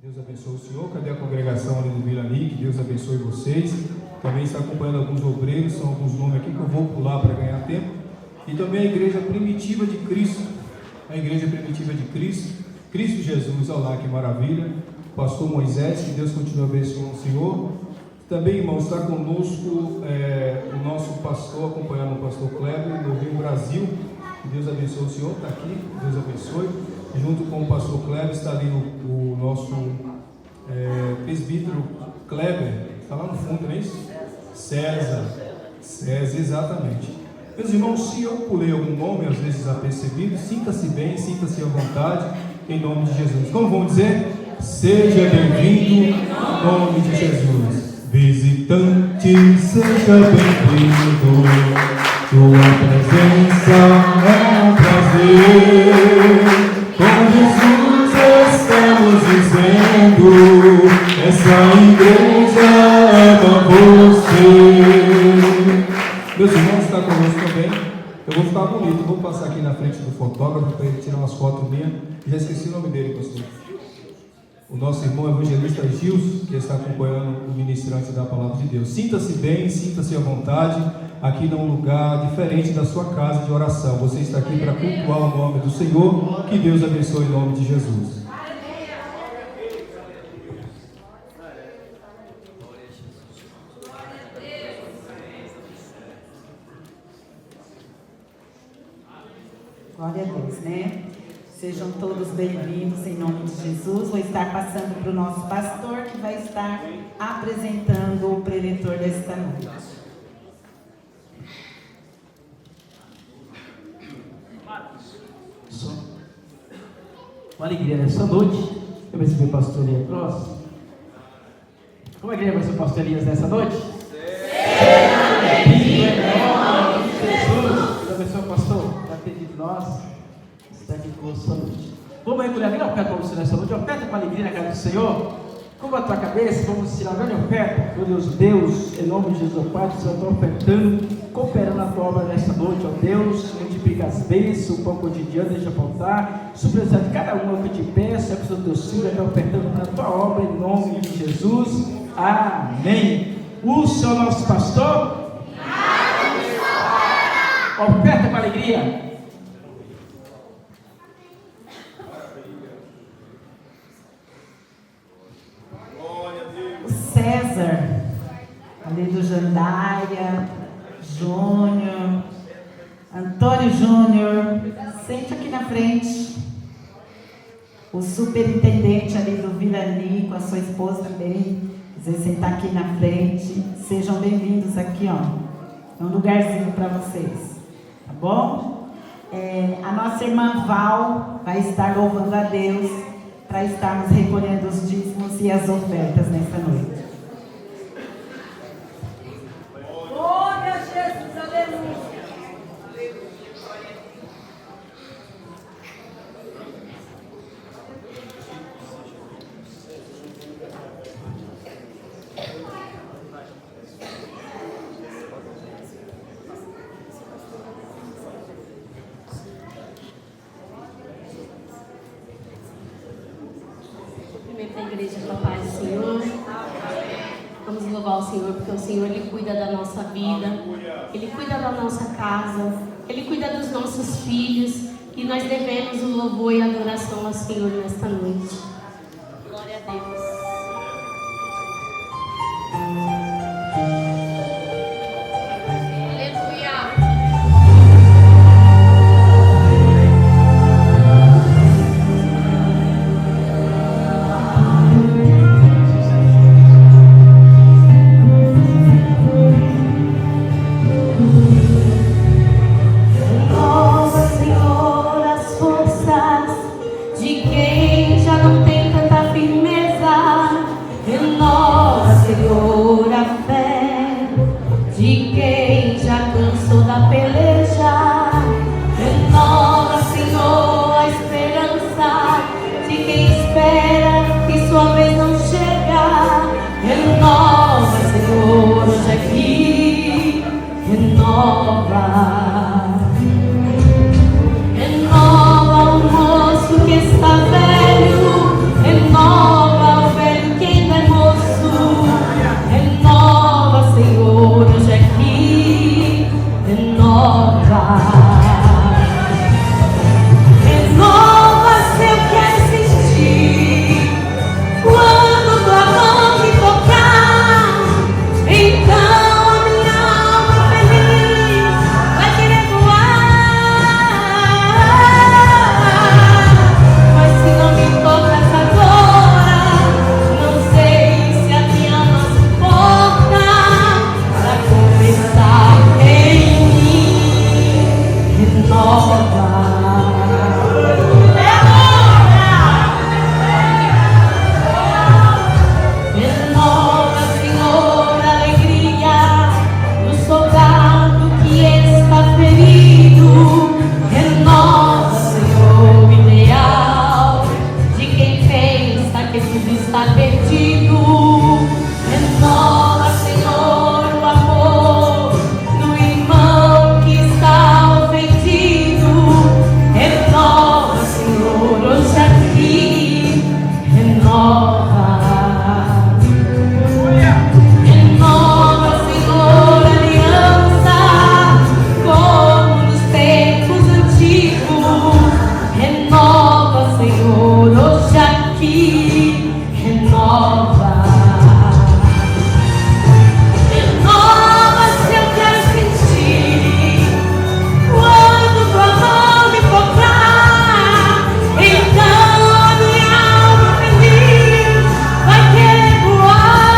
Deus abençoe o senhor. Cadê a congregação ali do Vila Ali? Que Deus abençoe vocês. Também está acompanhando alguns obreiros, são alguns nomes aqui que eu vou pular para ganhar tempo. E também a Igreja Primitiva de Cristo. A Igreja Primitiva de Cristo. Cristo Jesus, olha lá que maravilha. Pastor Moisés, que Deus continue abençoando o senhor. Também, irmãos, está conosco o nosso pastor, acompanhando o pastor Kleber, do Rio Brasil. Que Deus abençoe o senhor, está aqui, Deus abençoe. Junto com o pastor Kleber está ali o nosso presbítero Kleber, está lá no fundo, não é isso? César, exatamente. Meus irmãos, se eu pulei algum nome, às vezes apercebido, sinta-se bem, sinta-se à vontade, em nome de Jesus. Como vamos dizer? Seja bem-vindo, em nome de Jesus. Visitante, seja bem-vindo, tua presença é um prazer. Com Jesus estamos dizendo, essa igreja ama você. Meus irmãos, está conosco também. Eu vou ficar bonito, vou passar aqui na frente do fotógrafo para ele tirar umas fotos minhas. Já esqueci o nome dele, pastor. O nosso irmão evangelista Gilson, que está acompanhando o ministrante da palavra de Deus. Sinta-se bem, sinta-se à vontade, aqui num lugar diferente da sua casa de oração. Você está aqui para cultuar o nome do Senhor. Que Deus abençoe em nome de Jesus. Glória a Deus, né? Sejam todos bem-vindos em nome de Jesus. Vou estar passando para o nosso pastor, que vai estar apresentando o preletor desta noite. Uma alegria nessa noite. Eu vou receber o pastor Elias Cross. Como é que ele vai ser o pastor Elias nessa noite? Seja bem-vindo em nome de Jesus. Deus abençoe o pastor. Está atendido nós. Está aqui com essa noite. Vamos aí, mulher, vem oferta para você nessa noite. Oferta com alegria na casa do Senhor. Curva a tua cabeça, vamos tirar a grande oferta. Meu Deus, em nome de Jesus, Pai, o Senhor está ofertando, cooperando na tua obra nessa noite, ó Deus. Multiplica as bênçãos, o pão cotidiano, deixa faltar. Supressão de cada um que eu te peço, é para os teus filhos, está ofertando na tua obra, em nome de Jesus. Amém. O Senhor nosso pastor. Oferta com alegria. César, ali do Jandaia, Júnior, Antônio Júnior, sente aqui na frente. O superintendente ali do Vila Ali, com a sua esposa também, quiser sentar aqui na frente, sejam bem-vindos aqui, ó. É um lugarzinho para vocês, tá bom? A nossa irmã Val vai estar louvando a Deus para estarmos recolhendo os dízimos e as ofertas nessa noite. Glória a Jesus, aleluia. Primeiro da igreja, com a paz do Senhor. Vamos louvar o Senhor, porque o Senhor, Ele cuida da nossa vida, Ele cuida da nossa casa, Ele cuida dos nossos filhos, e nós devemos o louvor e a adoração ao Senhor nesta noite. Glória a Deus. Nossa Senhora, as forças de quem já não tem tanta firmeza. Renova, Senhor, a fé de quem já cansou da peleja. Renova, Senhor, a esperança de quem espera que sua vez não chega. Renova, Senhor, hoje aqui. Renova. Renova o moço que está velho, renova está perdido. Renova, Senhor, o amor do irmão que está ofendido. Renova, Senhor, hoje aqui. Renova. Renova, Senhor, aliança como nos tempos antigos. Renova, Senhor, hoje aqui. Renova. Renova, se eu quero sentir quando tua mão me tocar. Então a minha alma feliz vai querer voar.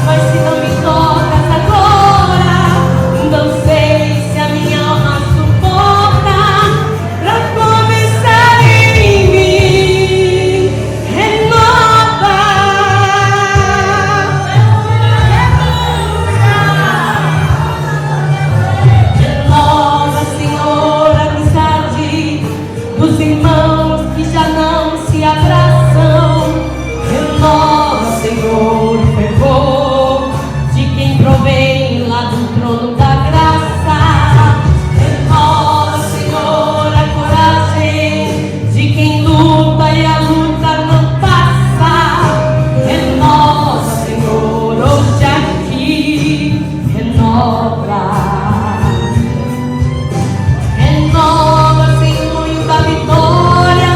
Mas se não me tocas agora, não sei se a minha alma suporta pra começar em mim. Renova. Renova, Senhor, a amizade dos irmãos que já não se abraçam. Renova, Senhor, o fervor de quem provém lá do trono da graça. Renova, Senhor, a coragem de quem luta e a luta não passa. Renova, Senhor, hoje aqui. Renova. Renova, Senhor, da vitória.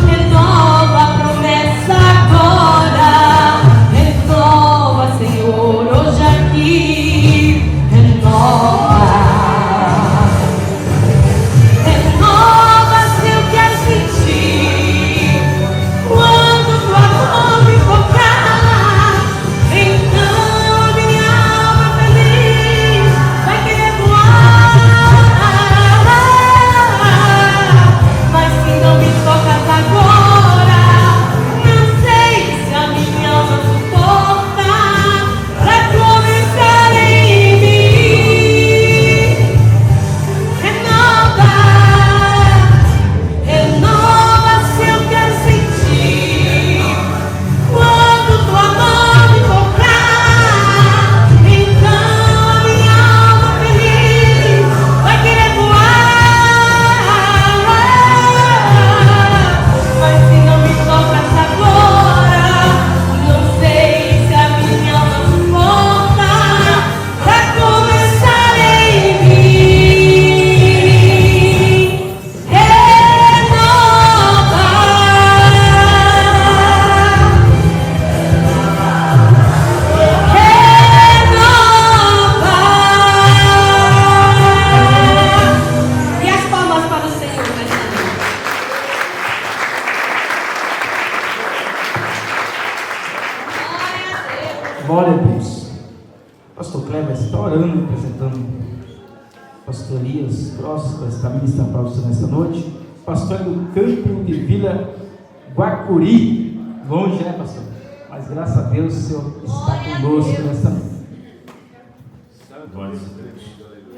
Renova a promessa agora. Renova, Senhor, hoje aqui. Renova. Renova, se eu quero sentir quando tua mão me tocar. Então a minha alma feliz vai querer voar. Mas se não me tocas agora, não sei se a minha alma suporta pra começar em mim. Renova, renova, se eu quero sentir quando tua mão me tocar. Então a minha alma feliz vai querer voar. Mas se não me tocas agora, não sei se a minha alma suporta pra começar em mim. E as palmas para o Senhor nesta noite. Glória a Deus. Pastor Kleber está orando, apresentando Pastor Elias Cross, que está ministrando para você nessa noite. Pastor é do campo de Vila Guacuri. Longe, né, pastor? Mas graças a Deus o Senhor está conosco nessa noite. Glória a Deus.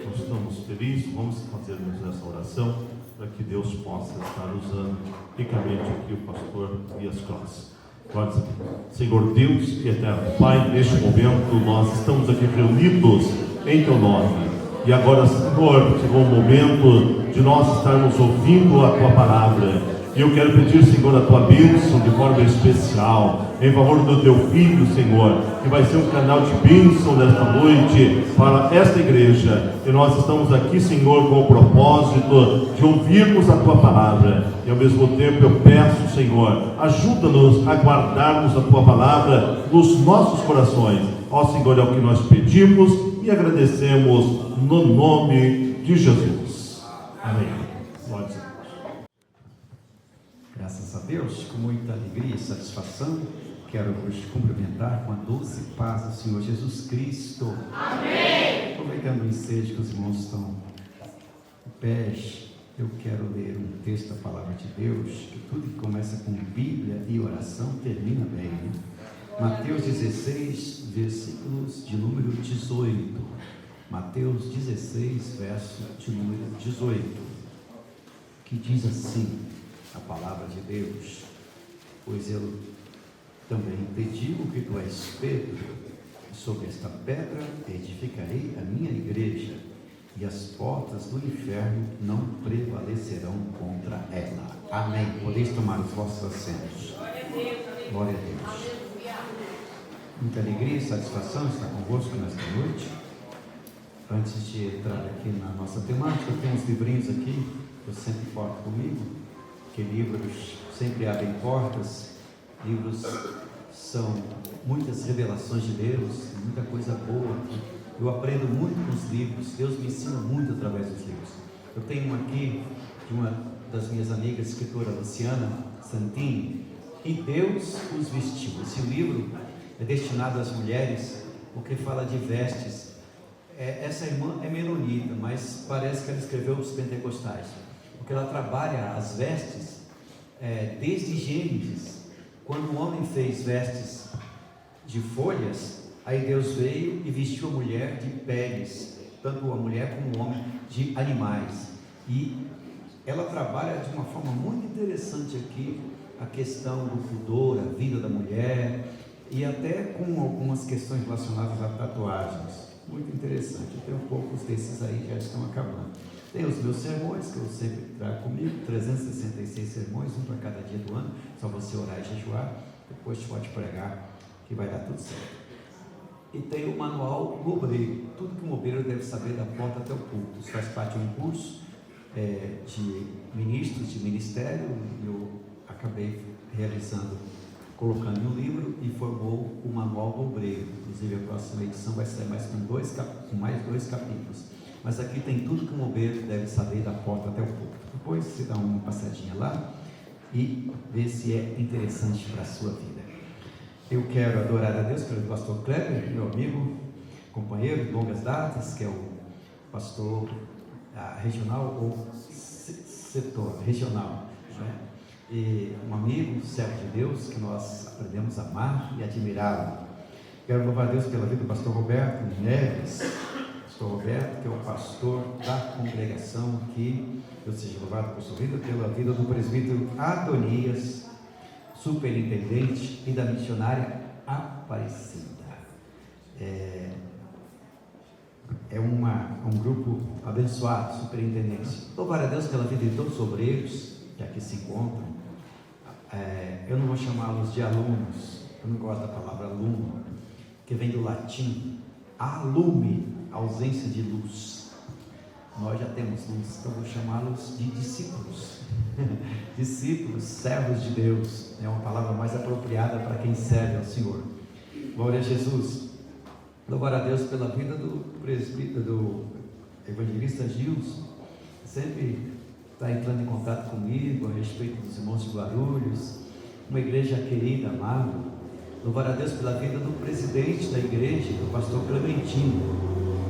Nós estamos felizes, vamos fazermos essa oração para que Deus possa estar usando ricamente aqui o pastor Elias Cross. Glória a Deus. Senhor Deus e eterno Pai, neste momento nós estamos aqui reunidos em Teu nome. E agora, Senhor, chegou o momento de nós estarmos ouvindo a Tua palavra. E eu quero pedir, Senhor, a Tua bênção de forma especial em favor do Teu Filho, Senhor, que vai ser um canal de bênção nesta noite para esta igreja. E nós estamos aqui, Senhor, com o propósito de ouvirmos a Tua palavra. E ao mesmo tempo eu peço, Senhor, ajuda-nos a guardarmos a Tua palavra nos nossos corações. Ó Senhor, é o que nós pedimos e agradecemos no nome de Jesus. Amém. Glória a Deus. Graças a Deus, com muita alegria e satisfação, quero vos cumprimentar com a doce paz do Senhor Jesus Cristo. Amém! Aproveitando o ensejo que os irmãos estão em pés, eu quero ler um texto da Palavra de Deus, que tudo que começa com Bíblia e oração termina bem, né? Mateus 16, versículos de número 18. Mateus 16, verso de número 18, que diz assim: a palavra de Deus. Pois eu também te digo que tu és Pedro, e sobre esta pedra edificarei a minha igreja, e as portas do inferno não prevalecerão contra ela. Amém. Podeis tomar os vossos assentos. Glória a Deus. Muita alegria e satisfação estar convosco nesta noite. Antes de entrar aqui na nossa temática, eu tenho uns livrinhos aqui que eu sempre porto comigo, que livros sempre abrem portas. Livros são muitas revelações de Deus, muita coisa boa. Eu aprendo muito com os livros, Deus me ensina muito através dos livros. Eu tenho um aqui de uma das minhas amigas, escritora Luciana Santini, e Deus os vestiu. Esse livro é destinado às mulheres, porque fala de vestes. Essa irmã é menonita, mas parece que ela escreveu os pentecostais, porque ela trabalha as vestes desde Gênesis, quando o homem fez vestes de folhas. Aí Deus veio e vestiu a mulher de peles, tanto a mulher como o homem de animais. E ela trabalha de uma forma muito interessante aqui a questão do pudor, a vida da mulher, e até com algumas questões relacionadas a tatuagens. Muito interessante. Eu tenho poucos desses aí, já estão acabando. Tem os meus sermões, que eu sempre trago comigo, 366 sermões, um para cada dia do ano, só você orar e jejuar, depois pode pregar, que vai dar tudo certo. E tem o manual do obreiro, tudo que um obreiro deve saber da porta até o púlpito. Isso faz parte de um curso de ministros de ministério, e eu acabei realizando, colocando em um livro, e formou o manual do obreiro. Inclusive a próxima edição vai ser com mais 2 capítulos. Mas aqui tem tudo que um obreiro deve saber da porta até o púlpito. Depois você dá uma passadinha lá e vê se é interessante para a sua vida. Eu quero adorar a Deus pelo pastor Kleber, meu amigo, companheiro de longas datas, que é o pastor regional ou setor regional, né? E um amigo, servo de Deus, que nós aprendemos a amar e admirá-lo. Quero louvar a Deus pela vida do pastor Roberto Neves, pastor Roberto, que é o pastor da congregação aqui. Deus seja louvado por sua vida, pela vida do presbítero Adonias, superintendente, e da missionária Aparecida. É um grupo abençoado, superintendência. Louvar a Deus pela vida de todos os obreiros que aqui se encontram. Eu não vou chamá-los de alunos, eu não gosto da palavra aluno, que vem do latim alume, ausência de luz. Nós já temos luz, então vou chamá-los de discípulos. Discípulos, servos de Deus, é uma palavra mais apropriada para quem serve ao Senhor. Glória a Jesus. Louvar a Deus pela vida do presbítero, do evangelista Gilson, sempre está entrando em contato comigo a respeito dos irmãos de Guarulhos, uma igreja querida, amada. Louvar a Deus pela vida do presidente da igreja, do pastor Clementino.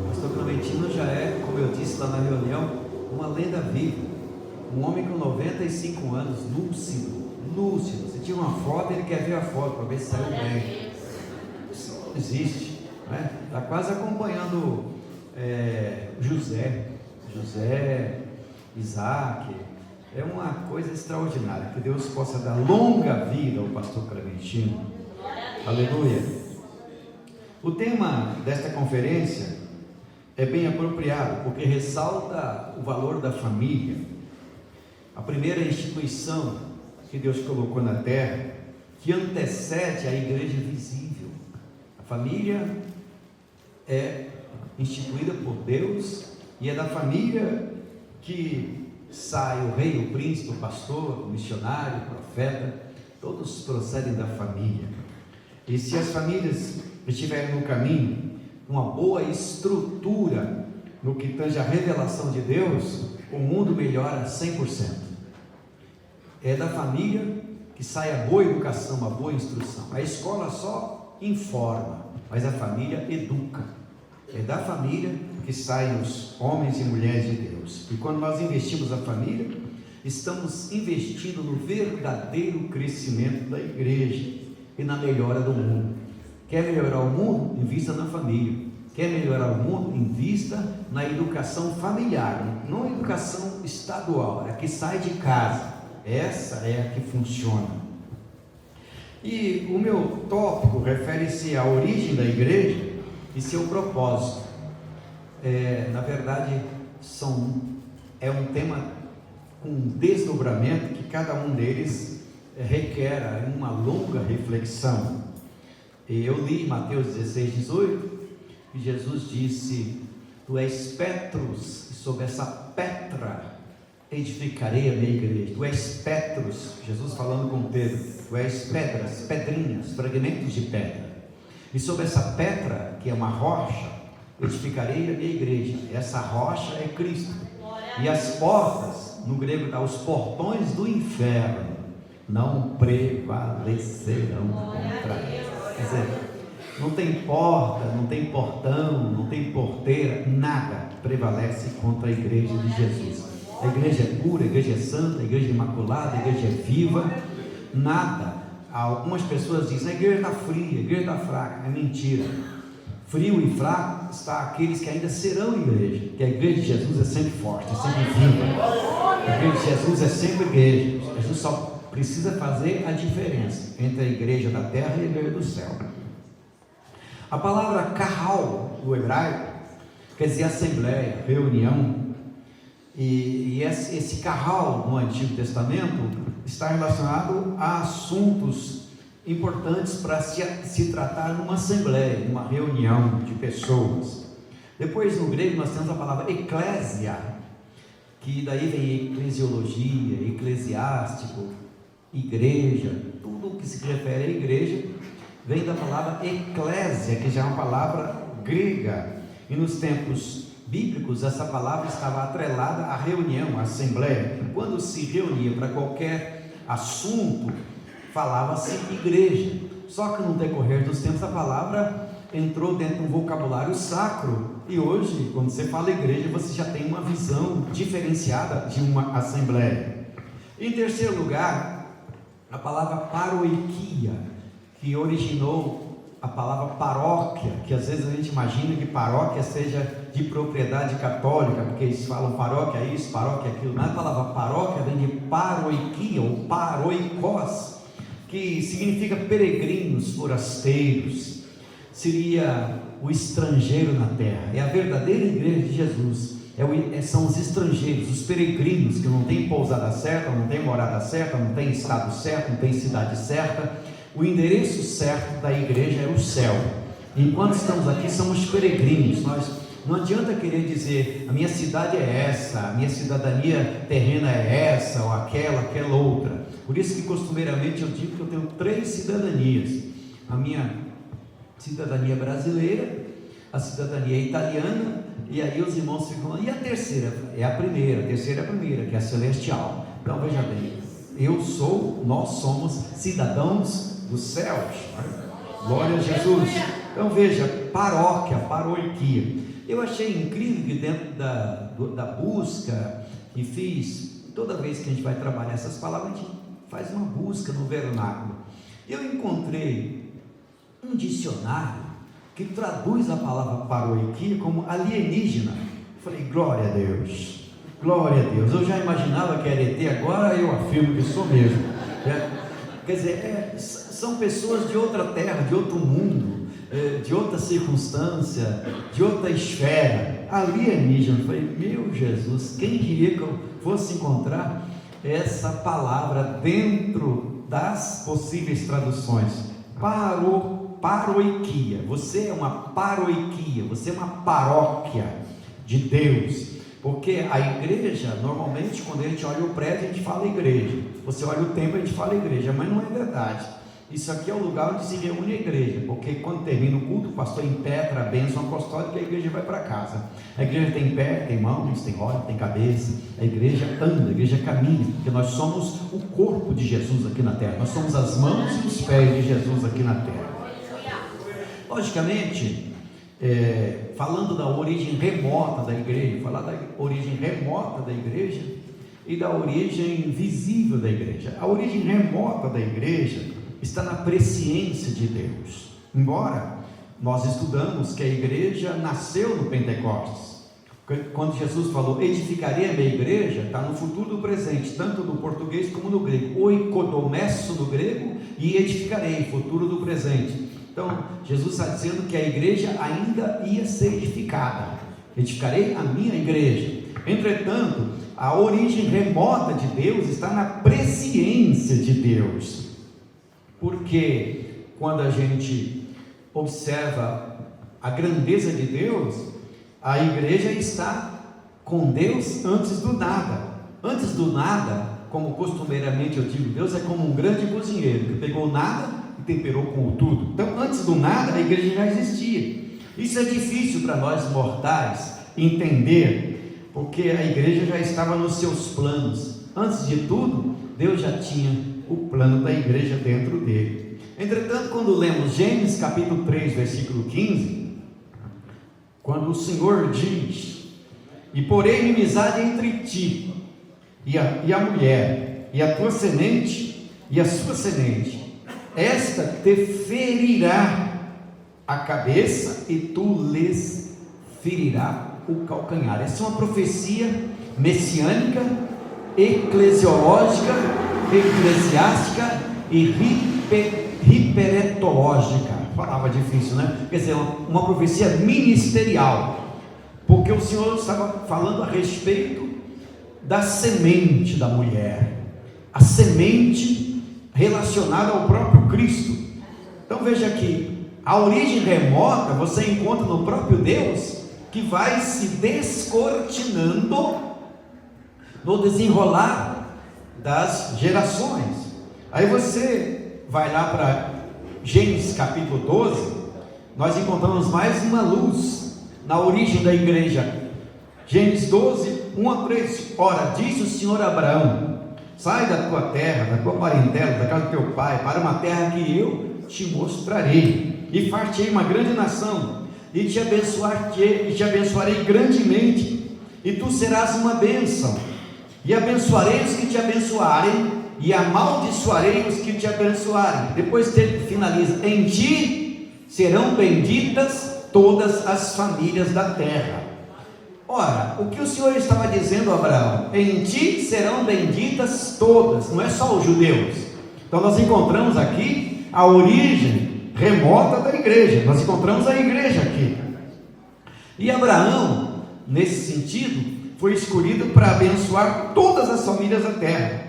O pastor Clementino já é, como eu disse lá na reunião, uma lenda viva, um homem com 95 anos, lúcido. Você tira uma foto, ele quer ver a foto para ver se saiu bem. Isso não existe, né? Está quase acompanhando José, Isaac. É uma coisa extraordinária. Que Deus possa dar longa vida ao pastor Clementino. Aleluia. O tema desta conferência é bem apropriado, porque ressalta o valor da família, a primeira instituição que Deus colocou na terra, que antecede a igreja visível. A família é instituída por Deus, e é da família que sai o rei, o príncipe, o pastor, o missionário, o profeta. Todos procedem da família. E se as famílias estiverem no caminho, uma boa estrutura no que tange a revelação de Deus, o mundo melhora 100%. É da família que sai a boa educação, a boa instrução. A escola só informa, mas a família educa. É da família que saem os homens e mulheres de Deus. E quando nós investimos a família, estamos investindo no verdadeiro crescimento da igreja e na melhora do mundo. Quer melhorar o mundo? Invista na família. Quer melhorar o mundo? Invista na educação familiar, não educação estadual, é que sai de casa. Essa é a que funciona. E o meu tópico refere-se à origem da igreja e seu propósito. Na verdade, é um tema com um desdobramento que cada um deles requer uma longa reflexão. Eu li Mateus 16, 18, e Jesus disse: tu és Petrus, e sobre essa pedra edificarei a minha igreja. Tu és Petrus, Jesus falando com Pedro, tu és pedras, pedrinhas, fragmentos de pedra, e sobre essa pedra, que é uma rocha, edificarei a minha igreja. Essa rocha é Cristo, e as portas, no grego dá os portões do inferno, não prevalecerão contra ela. Quer dizer, não tem porta, não tem portão, não tem porteira, nada prevalece contra a igreja de Jesus. A igreja é pura, a igreja é santa, a igreja é imaculada, a igreja é viva. Nada. Algumas pessoas dizem: a igreja está fria, a igreja está fraca. É mentira. Frio e fraco está aqueles que ainda serão igreja, que a igreja de Jesus é sempre forte, é sempre viva. A igreja de Jesus é sempre igreja. Jesus só precisa fazer a diferença entre a igreja da terra e a igreja do céu. A palavra kahal, no hebraico, quer dizer assembleia, reunião. E esse kahal no Antigo Testamento está relacionado a assuntos importantes para se tratar numa assembleia, numa reunião de pessoas. Depois, no grego, nós temos a palavra eclésia, que daí vem eclesiologia, eclesiástico, igreja. Tudo o que se refere à igreja vem da palavra eclésia, que já é uma palavra grega, e nos tempos bíblicos essa palavra estava atrelada à reunião, à assembleia. Quando se reunia para qualquer assunto, falava-se igreja. Só que no decorrer dos tempos a palavra entrou dentro de um vocabulário sacro, e hoje, quando você fala igreja, você já tem uma visão diferenciada de uma assembleia. Em terceiro lugar, a palavra paroikia, que originou a palavra paróquia, que às vezes a gente imagina que paróquia seja de propriedade católica, porque eles falam paróquia isso, paróquia aquilo. Mas a palavra paróquia vem de paroikia ou paroikos, que significa peregrinos, forasteiros. Seria o estrangeiro na terra. É a verdadeira igreja de Jesus. São os estrangeiros, os peregrinos, que não tem pousada certa, não tem morada certa, não tem estado certo, não tem cidade certa. O endereço certo da igreja é o céu. Enquanto estamos aqui, somos peregrinos. Não adianta querer dizer: a minha cidade é essa, a minha cidadania terrena é essa ou aquela outra. Por isso que costumeiramente eu digo que eu tenho 3 cidadanias: a minha cidadania brasileira, a cidadania italiana, e aí os irmãos ficam falando: e a terceira? A terceira é a primeira, que é a celestial. Então veja bem, nós somos cidadãos dos céus. Glória a Jesus. Então veja, paróquia, paroikia. Eu achei incrível que dentro da busca que fiz, toda vez que a gente vai trabalhar essas palavras, a gente faz uma busca no vernáculo. Eu encontrei um dicionário que traduz a palavra paroikia como alienígena. Falei: glória a Deus, glória a Deus. Eu já imaginava que era ET, agora eu afirmo que sou mesmo. Quer dizer, são pessoas de outra terra, de outro mundo, de outra circunstância, de outra esfera, alienígena. Eu falei: meu Jesus, quem diria que eu fosse encontrar essa palavra dentro das possíveis traduções? Paroikia. Você é uma paroikia, você é uma paróquia de Deus. Porque a igreja, normalmente, quando a gente olha o prédio, a gente fala igreja. Você olha o templo, a gente fala igreja, mas não é verdade. Isso aqui é o lugar onde se reúne a igreja, porque quando termina o culto, o pastor impetra a bênção apostólica e a igreja vai para casa. A igreja tem pé, tem mãos, tem olhos, tem cabeça. A igreja anda, a igreja caminha, porque nós somos o corpo de Jesus aqui na terra. Nós somos as mãos e os pés de Jesus aqui na terra. Logicamente, falando da origem remota da igreja, falar da origem remota da igreja e da origem visível da igreja. A origem remota da igreja está na presciência de Deus. Embora nós estudamos que a igreja nasceu no Pentecostes, Quando Jesus falou, edificarei a minha igreja, está no futuro do presente, tanto no português como no grego. Oikodomesso no grego e edificarei, futuro do presente. Então, Jesus está dizendo que a igreja ainda ia ser edificada. Edificarei a minha igreja. Entretanto, a origem remota de Deus está na presciência de Deus. Porque quando a gente observa a grandeza de Deus, a igreja está com Deus antes do nada. Antes do nada, como costumeiramente eu digo, Deus é como um grande cozinheiro que pegou nada e temperou com o tudo. Então, antes do nada, a igreja já existia. Isso é difícil para nós mortais entender, porque a igreja já estava nos seus planos. Antes de tudo, Deus já tinha o plano da igreja dentro dele. Entretanto, quando lemos Gênesis capítulo 3, versículo 15, quando o Senhor diz: e porém inimizade entre ti e a mulher, e a tua semente e a sua semente, esta te ferirá a cabeça e tu lhes ferirá o calcanhar. Essa é uma profecia messiânica, eclesiológica, eclesiástica e hiperetológica. Palavra difícil, né? Quer dizer, uma profecia ministerial, porque o Senhor estava falando a respeito da semente da mulher, a semente relacionada ao próprio Cristo. Então veja aqui, a origem remota você encontra no próprio Deus, que vai se descortinando no desenrolar das gerações. Aí você vai lá para Gênesis capítulo 12, nós encontramos mais uma luz na origem da igreja. Gênesis 12, 1 a 3. Ora, disse o Senhor a Abraão: sai da tua terra, da tua parentela, da casa do teu pai, para uma terra que eu te mostrarei, e far-te-ei uma grande nação, e te abençoarei grandemente, e tu serás uma bênção, e abençoarei os que te abençoarem, e amaldiçoarei os que te abençoarem. Depois ele finaliza: em ti serão benditas todas as famílias da terra. Ora, o que o Senhor estava dizendo a Abraão? Em ti serão benditas todas, não é só os judeus. Então nós encontramos aqui a origem remota da igreja, nós encontramos a igreja aqui. E Abraão, nesse sentido, foi escolhido para abençoar todas as famílias da terra.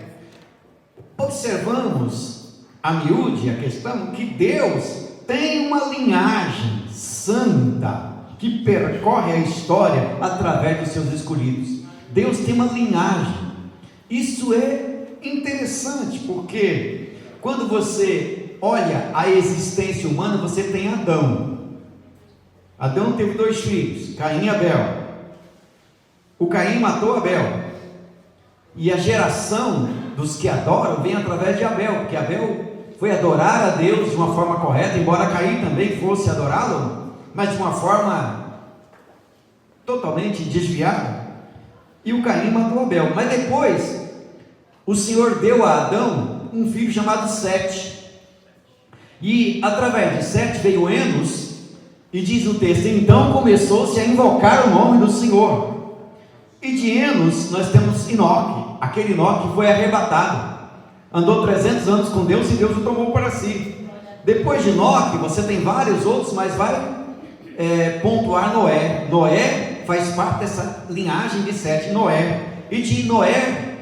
Observamos a miúde a questão que Deus tem uma linhagem santa que percorre a história através dos seus escolhidos. Deus tem uma linhagem. Isso é interessante, porque quando você olha a existência humana, você tem Adão. Adão teve 2 filhos, Caim e Abel. O Caim matou Abel, e a geração dos que adoram vem através de Abel, porque Abel foi adorar a Deus de uma forma correta, embora Caim também fosse adorá-lo, mas de uma forma totalmente desviada. E o Caim matou Abel. Mas depois o Senhor deu a Adão um filho chamado Sete, e através de Sete veio Enos, e diz o texto: então começou-se a invocar o nome do Senhor. E de Enos nós temos Enoque. Aquele Enoque foi arrebatado, andou 300 anos com Deus, e Deus o tomou para si. Depois de Enoque você tem vários outros, mas vai pontuar Noé. Noé faz parte dessa linhagem de Sete, Noé. E de Noé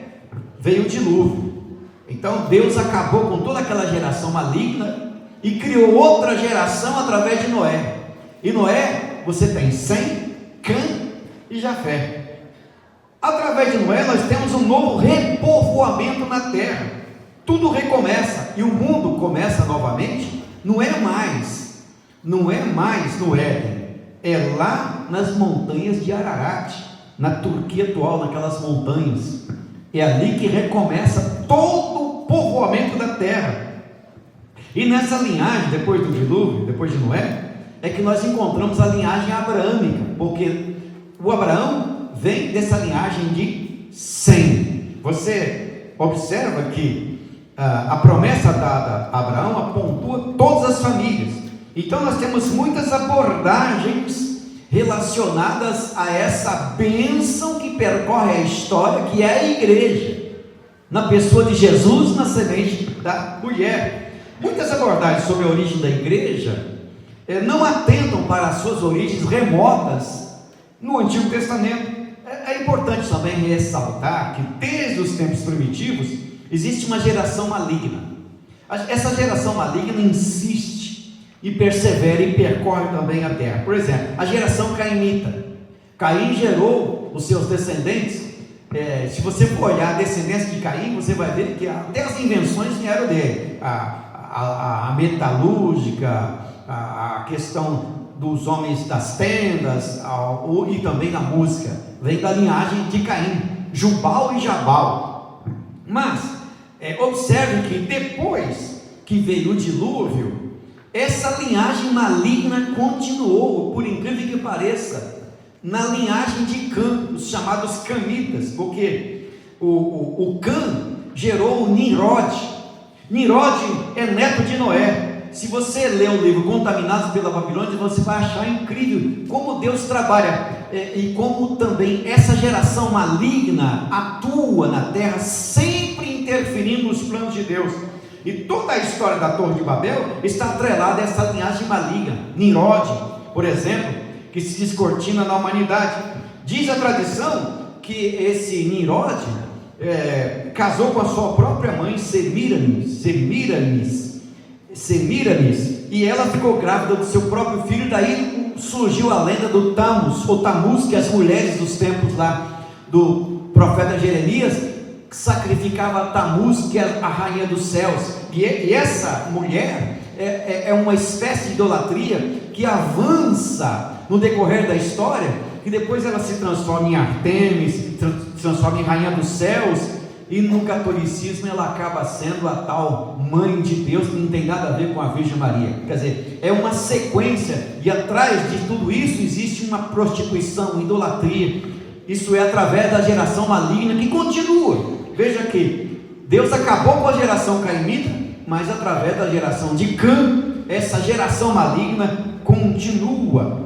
veio o dilúvio. Então Deus acabou com toda aquela geração maligna e criou outra geração através de Noé. E Noé, você tem Sem, Cã e Jafé. Através de Noé nós temos um novo repovoamento na terra. Tudo recomeça e o mundo começa novamente. Não é mais no Éden, é lá nas montanhas de Ararat, na Turquia atual, naquelas montanhas. É ali que recomeça todo o povoamento da terra. E nessa linhagem, depois do dilúvio, depois de Noé, é que nós encontramos a linhagem abraâmica, porque o Abraão vem dessa linhagem de Sem. Você observa que a promessa dada a Abraão apontou todas as famílias. Então nós temos muitas abordagens relacionadas a essa bênção que percorre a história, que é a igreja, na pessoa de Jesus, na semente da mulher. Muitas abordagens sobre a origem da igreja não atentam para as suas origens remotas no Antigo Testamento. É importante também ressaltar que desde os tempos primitivos existe uma geração maligna. Essa geração maligna insiste e persevera e percorre também a terra. Por exemplo, a geração cainita. Caim gerou os seus descendentes. Se você for olhar a descendência de Caim, você vai ver que até as invenções vieram dele. A metalúrgica, a questão dos homens das tendas, e também na música, vem da linhagem de Caim, Jubal e Jabal. Mas observe que depois que veio o dilúvio, essa linhagem maligna continuou, por incrível que pareça, na linhagem de Cã, os chamados camitas, porque o Cã gerou o Nimrod. Nimrod é neto de Noé. Se você ler o livro Contaminados pela Babilônia, você vai achar incrível como Deus trabalha e como também essa geração maligna atua na terra, sempre interferindo nos planos de Deus. E toda a história da Torre de Babel está atrelada a essa linhagem maligna. Nimrod, por exemplo, que se descortina na humanidade. Diz a tradição que esse Nimrod casou com a sua própria mãe, Semiramis, e ela ficou grávida do seu próprio filho. Daí surgiu a lenda do Tamuz, que as mulheres dos tempos lá do profeta Jeremias sacrificava a Tamuz, que é a rainha dos céus. E essa mulher é uma espécie de idolatria que avança no decorrer da história, que depois ela se transforma em Artemis, se transforma em rainha dos céus, e no catolicismo ela acaba sendo a tal mãe de Deus, que não tem nada a ver com a Virgem Maria. Quer dizer, é uma sequência, e atrás de tudo isso existe uma prostituição, uma idolatria. Isso é através da geração maligna que continua. Veja que Deus acabou com a geração caimita, mas através da geração de Cã, essa geração maligna continua.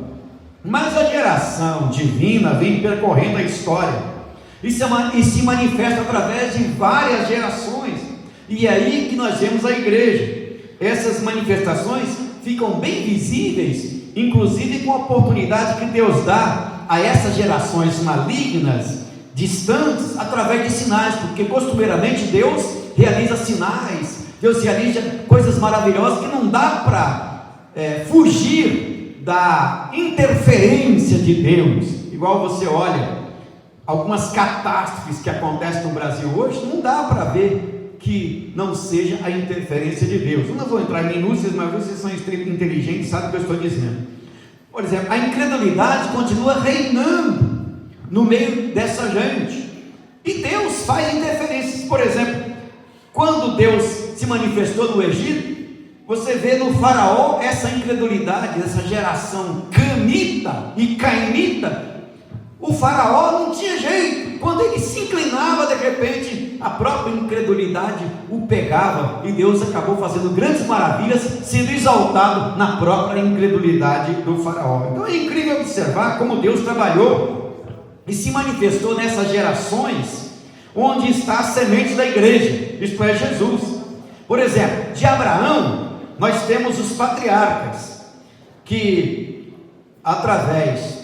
Mas a geração divina vem percorrendo a história e se manifesta através de várias gerações, e é aí que nós vemos a igreja. Essas manifestações ficam bem visíveis, inclusive com a oportunidade que Deus dá a essas gerações malignas, distantes, através de sinais, porque costumeiramente Deus realiza sinais, Deus realiza coisas maravilhosas que não dá para fugir da interferência de Deus. Igual você olha algumas catástrofes que acontecem no Brasil hoje, não dá para ver que não seja a interferência de Deus. Eu não vou entrar em minúcias, mas vocês são inteligentes, sabem o que eu estou dizendo. Por exemplo, a incredulidade continua reinando no meio dessa gente, e Deus faz interferências. Por exemplo, quando Deus se manifestou no Egito, você vê no faraó essa incredulidade, essa geração camita e caimita. O faraó não tinha jeito, quando ele se inclinava, de repente a própria incredulidade o pegava, e Deus acabou fazendo grandes maravilhas, sendo exaltado na própria incredulidade do faraó. Então é incrível observar como Deus trabalhou e se manifestou nessas gerações, onde está a semente da igreja, isto é, Jesus. Por exemplo, de Abraão nós temos os patriarcas, que através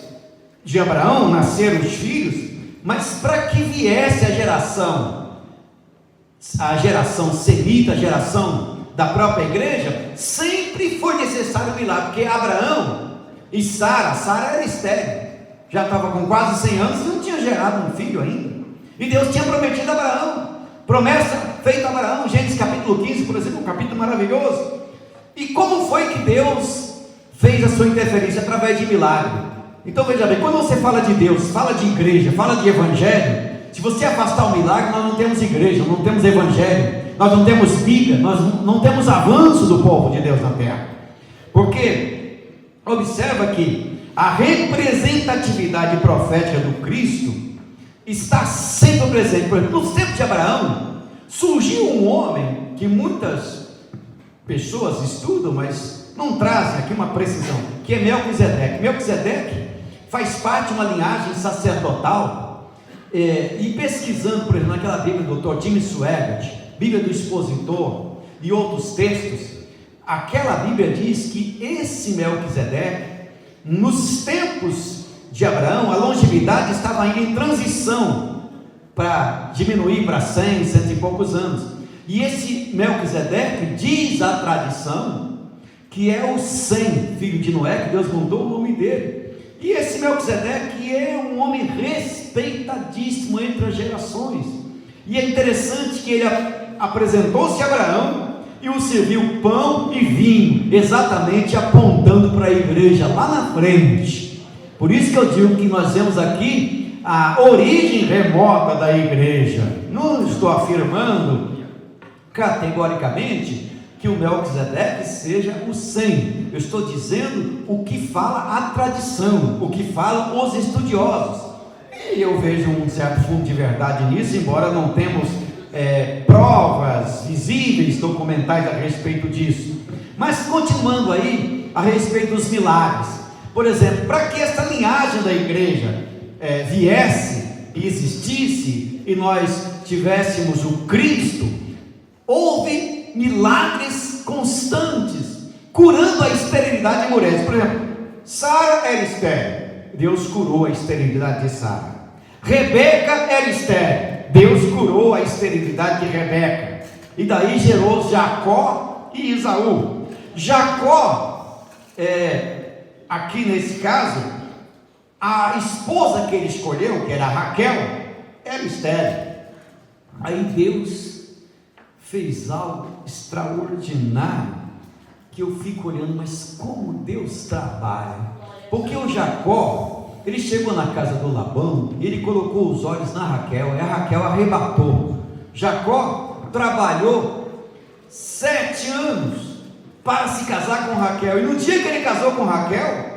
de Abraão nasceram os filhos, mas para que viesse a geração semita, a geração da própria igreja, sempre foi necessário um milagre, porque Abraão e Sara era estéril, já estava com quase 100 anos e não tinha gerado um filho ainda, e Deus tinha prometido a Abraão, promessa feita a Abraão, Gênesis capítulo 15, por exemplo, um capítulo maravilhoso. E como foi que Deus fez a sua interferência? Através de milagre. Então veja bem, quando você fala de Deus, fala de igreja, fala de evangelho, se você afastar o milagre, nós não temos igreja, não temos evangelho, nós não temos Bíblia, nós não temos avanço do povo de Deus na terra. Porque observa que a representatividade profética do Cristo está sempre presente. Por exemplo, no tempo de Abraão surgiu um homem que muitas pessoas estudam, mas não trazem aqui uma precisão, que é Melquisedeque. Melquisedeque faz parte de uma linhagem sacerdotal. E pesquisando, por exemplo, naquela Bíblia do Dr. Jimmy Swaggart, Bíblia do Expositor e outros textos, aquela Bíblia diz que esse Melquisedeque, nos tempos de Abraão, a longevidade estava indo em transição para diminuir para 100, cento e poucos anos. E esse Melquisedeque, diz a tradição, que é o Sem, filho de Noé, que Deus mudou o nome dele. E esse Melquisedeque é um homem respeitadíssimo entre as gerações. E é interessante que ele apresentou-se a Abraão e o serviu pão e vinho, exatamente apontando para a igreja lá na frente. Por isso que eu digo que nós vemos aqui a origem remota da igreja. Não estou afirmando categoricamente que o Melquisedeque seja o Sem. Eu estou dizendo o que fala a tradição, o que falam os estudiosos. E eu vejo um certo fundo de verdade nisso, embora não temos provas visíveis, documentais a respeito disso. Mas continuando aí, a respeito dos milagres. Por exemplo, para que essa linhagem da igreja viesse e existisse, e nós tivéssemos o Cristo, houve milagres constantes, curando a esterilidade de mulheres. Por exemplo, Sara era estéril, Deus curou a esterilidade de Sara. Rebeca era estéril, Deus curou a esterilidade de Rebeca. E daí gerou Jacó e Esaú. Jacó, aqui nesse caso, a esposa que ele escolheu, que era Raquel, era estéril. Aí Deus fez algo extraordinário, que eu fico olhando, mas como Deus trabalha. Porque o Jacó, ele chegou na casa do Labão, ele colocou os olhos na Raquel, e a Raquel arrebatou. Jacó trabalhou 7 anos para se casar com Raquel, e no dia que ele casou com Raquel,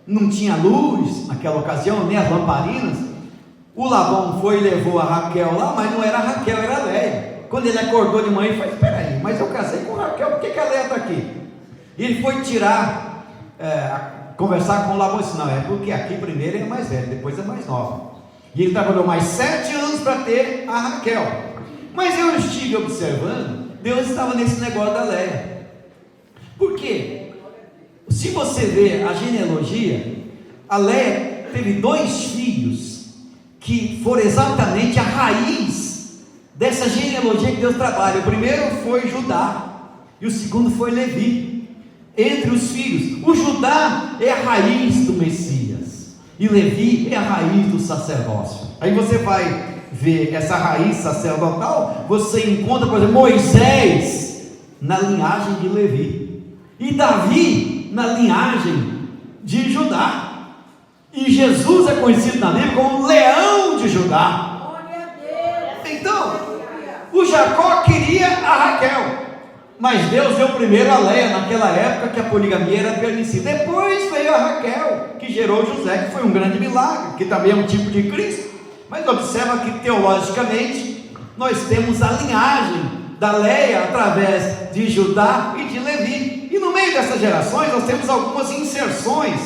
não tinha luz naquela ocasião, nem as lamparinas. O Labão foi e levou a Raquel lá, mas não era a Raquel, era a Léia. Quando ele acordou de manhã, ele falou: espera aí, mas eu casei com Raquel, por que a Léia está aqui? E ele foi conversar com o Labão e disse: não, é porque aqui primeiro é mais velho, depois é mais nova. E ele trabalhou mais 7 anos para ter a Raquel. Mas eu estive observando, Deus estava nesse negócio da Léia. Por quê? Se você ver a genealogia, a Léia teve 2 filhos, que foram exatamente a raiz dessa genealogia que Deus trabalha. O primeiro foi Judá, e o segundo foi Levi. Entre os filhos, o Judá é a raiz do Messias, e Levi é a raiz do sacerdócio. Aí você vai ver essa raiz sacerdotal, você encontra, por exemplo, Moisés na linhagem de Levi, e Davi na linhagem de Judá, e Jesus é conhecido na Bíblia como leão de Judá. Então, o Jacó queria a Raquel, mas Deus deu primeiro a Léia, naquela época que a poligamia era permissível. Depois veio a Raquel, que gerou José, que foi um grande milagre, que também é um tipo de Cristo. Mas observa que teologicamente nós temos a linhagem da Léia através de Judá e de Levi. E no meio dessas gerações nós temos algumas inserções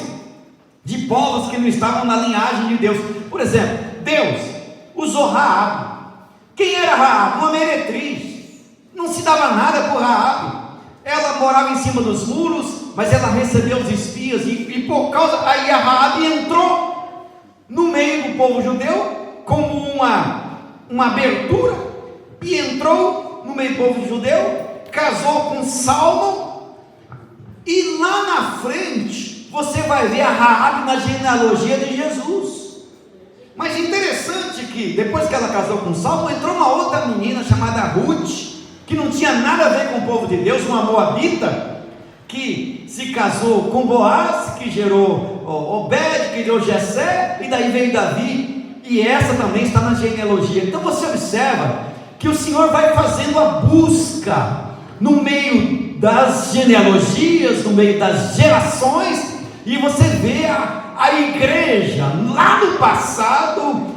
de povos que não estavam na linhagem de Deus. Por exemplo, Deus usou Raabe. Quem era Raabe? Uma meretriz. Não se dava nada por Raabe. Ela morava em cima dos muros, mas ela recebeu os espias, e por causa, aí a Raabe entrou no meio do povo judeu como uma abertura, e entrou no meio do povo judeu, casou com Salmão, e lá na frente você vai ver a Raabe na genealogia de Jesus. Mas interessante que depois que ela casou com Salmão, entrou uma outra menina chamada Ruth, que não tinha nada a ver com o povo de Deus, uma moabita, que se casou com Boaz, que gerou Obed, que gerou Jessé, e daí veio Davi, e essa também está na genealogia. Então você observa que o Senhor vai fazendo a busca no meio das genealogias, no meio das gerações, e você vê a igreja lá no passado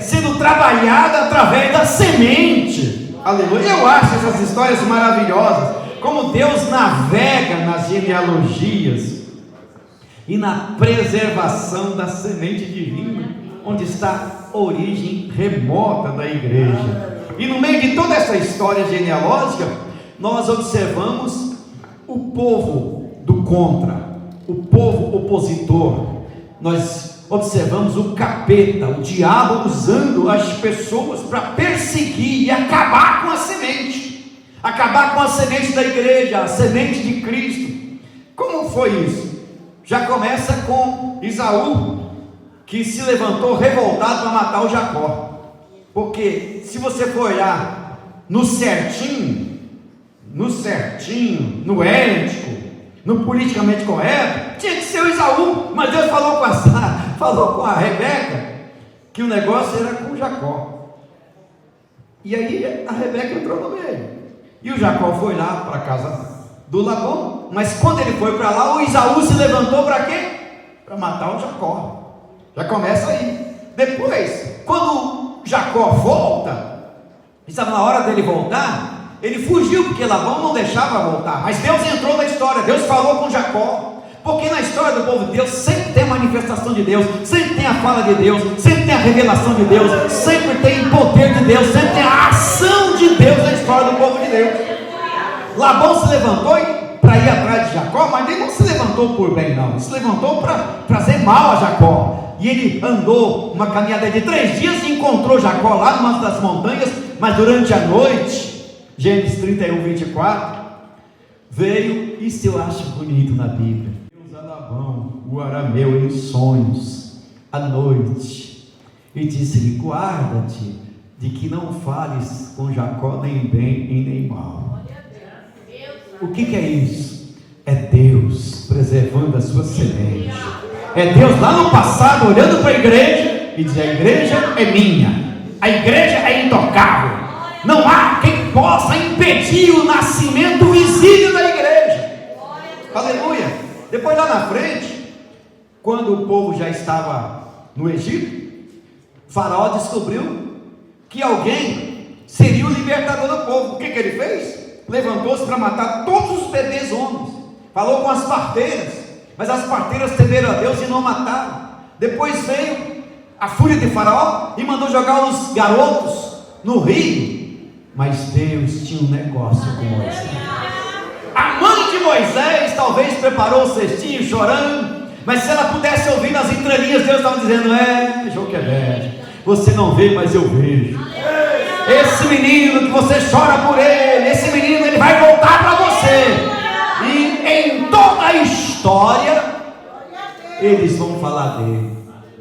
sendo trabalhada através da semente. Aleluia. Eu acho essas histórias maravilhosas, como Deus navega nas genealogias. e na preservação da semente divina, onde está a origem remota da igreja. E no meio de toda essa história genealógica, nós observamos o povo do contra, o povo opositor. Nós observamos o capeta, o diabo usando as pessoas para perseguir e acabar com a semente, acabar com a semente da igreja, a semente de Cristo. Como foi isso? Já começa com Esaú, que se levantou revoltado para matar o Jacó. Porque se você for olhar no certinho, no ético, no politicamente correto, tinha que ser o Esaú. Mas Deus falou com a Rebeca que o negócio era com o Jacó. E aí a Rebeca entrou no meio. E o Jacó foi lá para a casa do Labão. Mas quando ele foi para lá, o Esaú se levantou para quê? Para matar o Jacó. Já começa aí. Depois, quando Jacó volta, estava na hora dele voltar, ele fugiu, porque Labão não deixava voltar. Mas Deus entrou na história, Deus falou com Jacó. Porque na história do povo de Deus sempre tem a manifestação de Deus, sempre tem a fala de Deus, sempre tem a revelação de Deus, sempre tem o poder de Deus, sempre tem a ação de Deus na história do povo de Deus. Labão se levantou para ir atrás de Jacó, mas ele não se levantou por bem, não. Ele se levantou para trazer mal a Jacó. E ele andou uma caminhada de 3 dias e encontrou Jacó lá numa das montanhas. Mas durante a noite, Gênesis 31, 24, veio, isso eu acho bonito na Bíblia, Deus a Labão, o arameu, em sonhos, à noite, e disse-lhe: guarda-te de que não fales com Jacó nem bem e nem mal. O que é isso? É Deus preservando a sua semente. É Deus lá no passado olhando para a igreja e diz: a igreja é minha, a igreja é intocável, não há quem possa impedir o nascimento visível da igreja. Aleluia. Depois lá na frente, quando o povo já estava no Egito, Faraó descobriu que alguém seria o libertador do povo. O que ele fez? Levantou-se para matar todos os bebês homens, falou com as parteiras, mas as parteiras temeram a Deus e não mataram. Depois veio a fúria de Faraó e mandou jogar os garotos no rio. Mas Deus tinha um negócio com Moisés. A mãe de Moisés talvez preparou o cestinho chorando, mas se ela pudesse ouvir nas entrelinhas, Deus estava dizendo: Joquebede, você não vê, mas eu vejo. Esse menino que você chora por ele, esse menino, ele vai voltar para você. E em toda a história eles vão falar dele.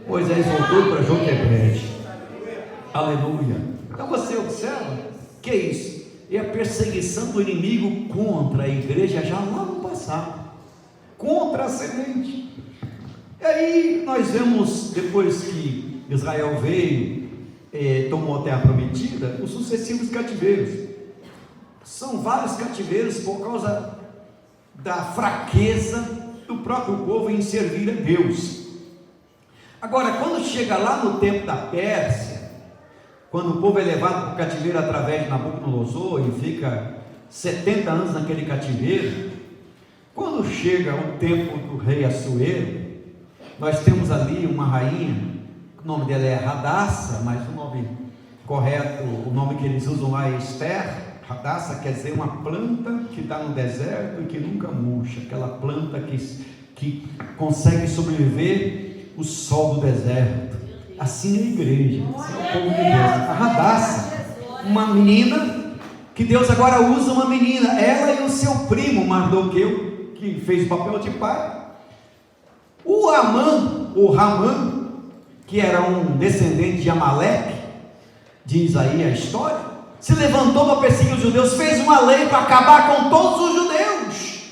Moisés voltou para Joquebede. Aleluia. Então você observa que é isso, é a perseguição do inimigo contra a igreja já lá no passado, contra a semente. E aí nós vemos, depois que Israel veio, tomou a terra prometida, os sucessivos cativeiros. São vários cativeiros por causa da fraqueza do próprio povo em servir a Deus. Agora, quando chega lá no tempo da Pérsia, quando o povo é levado para o cativeiro através de Nabucodonosor e fica 70 anos naquele cativeiro, quando chega o tempo do rei Assuero, nós temos ali uma rainha, o nome dela é Radassa, mas o nome correto, o nome que eles usam lá é Esther. Radassa quer dizer uma planta que está no deserto e que nunca murcha, aquela planta que consegue sobreviver o sol do deserto. Assim é a igreja, assim é o povo de Deus. A Radassa, uma menina que Deus agora usa, uma menina, ela e o seu primo Mardoqueu, que fez o papel de pai. O Ramã, que era um descendente de Amaleque, diz aí a história, se levantou para perseguir os judeus, fez uma lei para acabar com todos os judeus.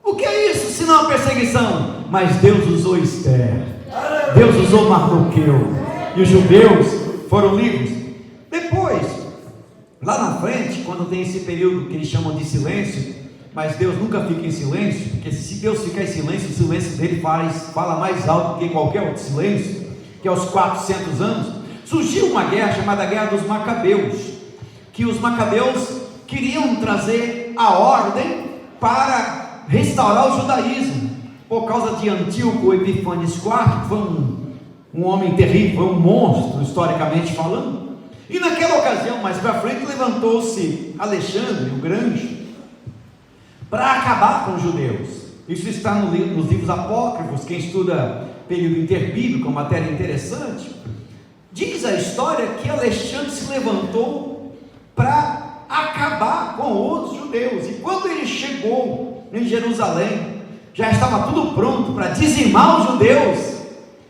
O que é isso, se não a perseguição? Mas Deus usou Esther, Deus usou Mardoqueu, e os judeus foram livres. Depois, lá na frente, quando tem esse período que eles chamam de silêncio, mas Deus nunca fica em silêncio, porque se Deus ficar em silêncio, o silêncio dele fala mais alto do que qualquer outro silêncio, que é aos 400 anos, surgiu uma guerra chamada Guerra dos Macabeus, que os macabeus queriam trazer a ordem para restaurar o judaísmo, por causa de Antíoco Epífanes IV, que foi um homem terrível, foi um monstro, historicamente falando. E naquela ocasião, mais para frente, levantou-se Alexandre o Grande para acabar com os judeus. Isso está nos livros apócrifos. Quem estuda período interbíblico, uma matéria interessante, diz a história que Alexandre se levantou para acabar com os judeus. E quando ele chegou em Jerusalém, já estava tudo pronto para dizimar os judeus.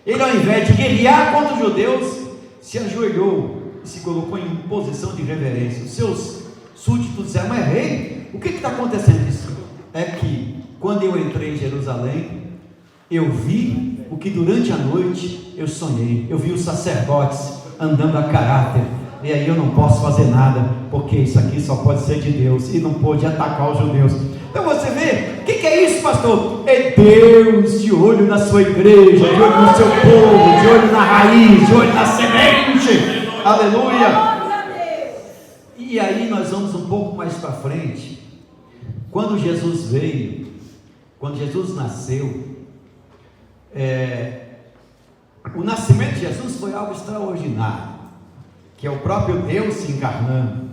Ele, ao invés de guerrear contra os judeus, se ajoelhou e se colocou em posição de reverência. Os seus súditos disseram: mas rei, o que está acontecendo? Isso é que quando eu entrei em Jerusalém, eu vi o que durante a noite eu sonhei. Eu vi os sacerdotes andando a caráter, e aí eu não posso fazer nada, porque isso aqui só pode ser de Deus, e não pôde atacar os judeus. Então você vê, o que é isso, pastor? É Deus de olho na sua igreja, de olho no seu povo, de olho na raiz, de olho na semente. Aleluia! E aí nós vamos um pouco mais para frente. Quando Jesus veio, quando Jesus nasceu, o nascimento de Jesus foi algo extraordinário, que é o próprio Deus se encarnando.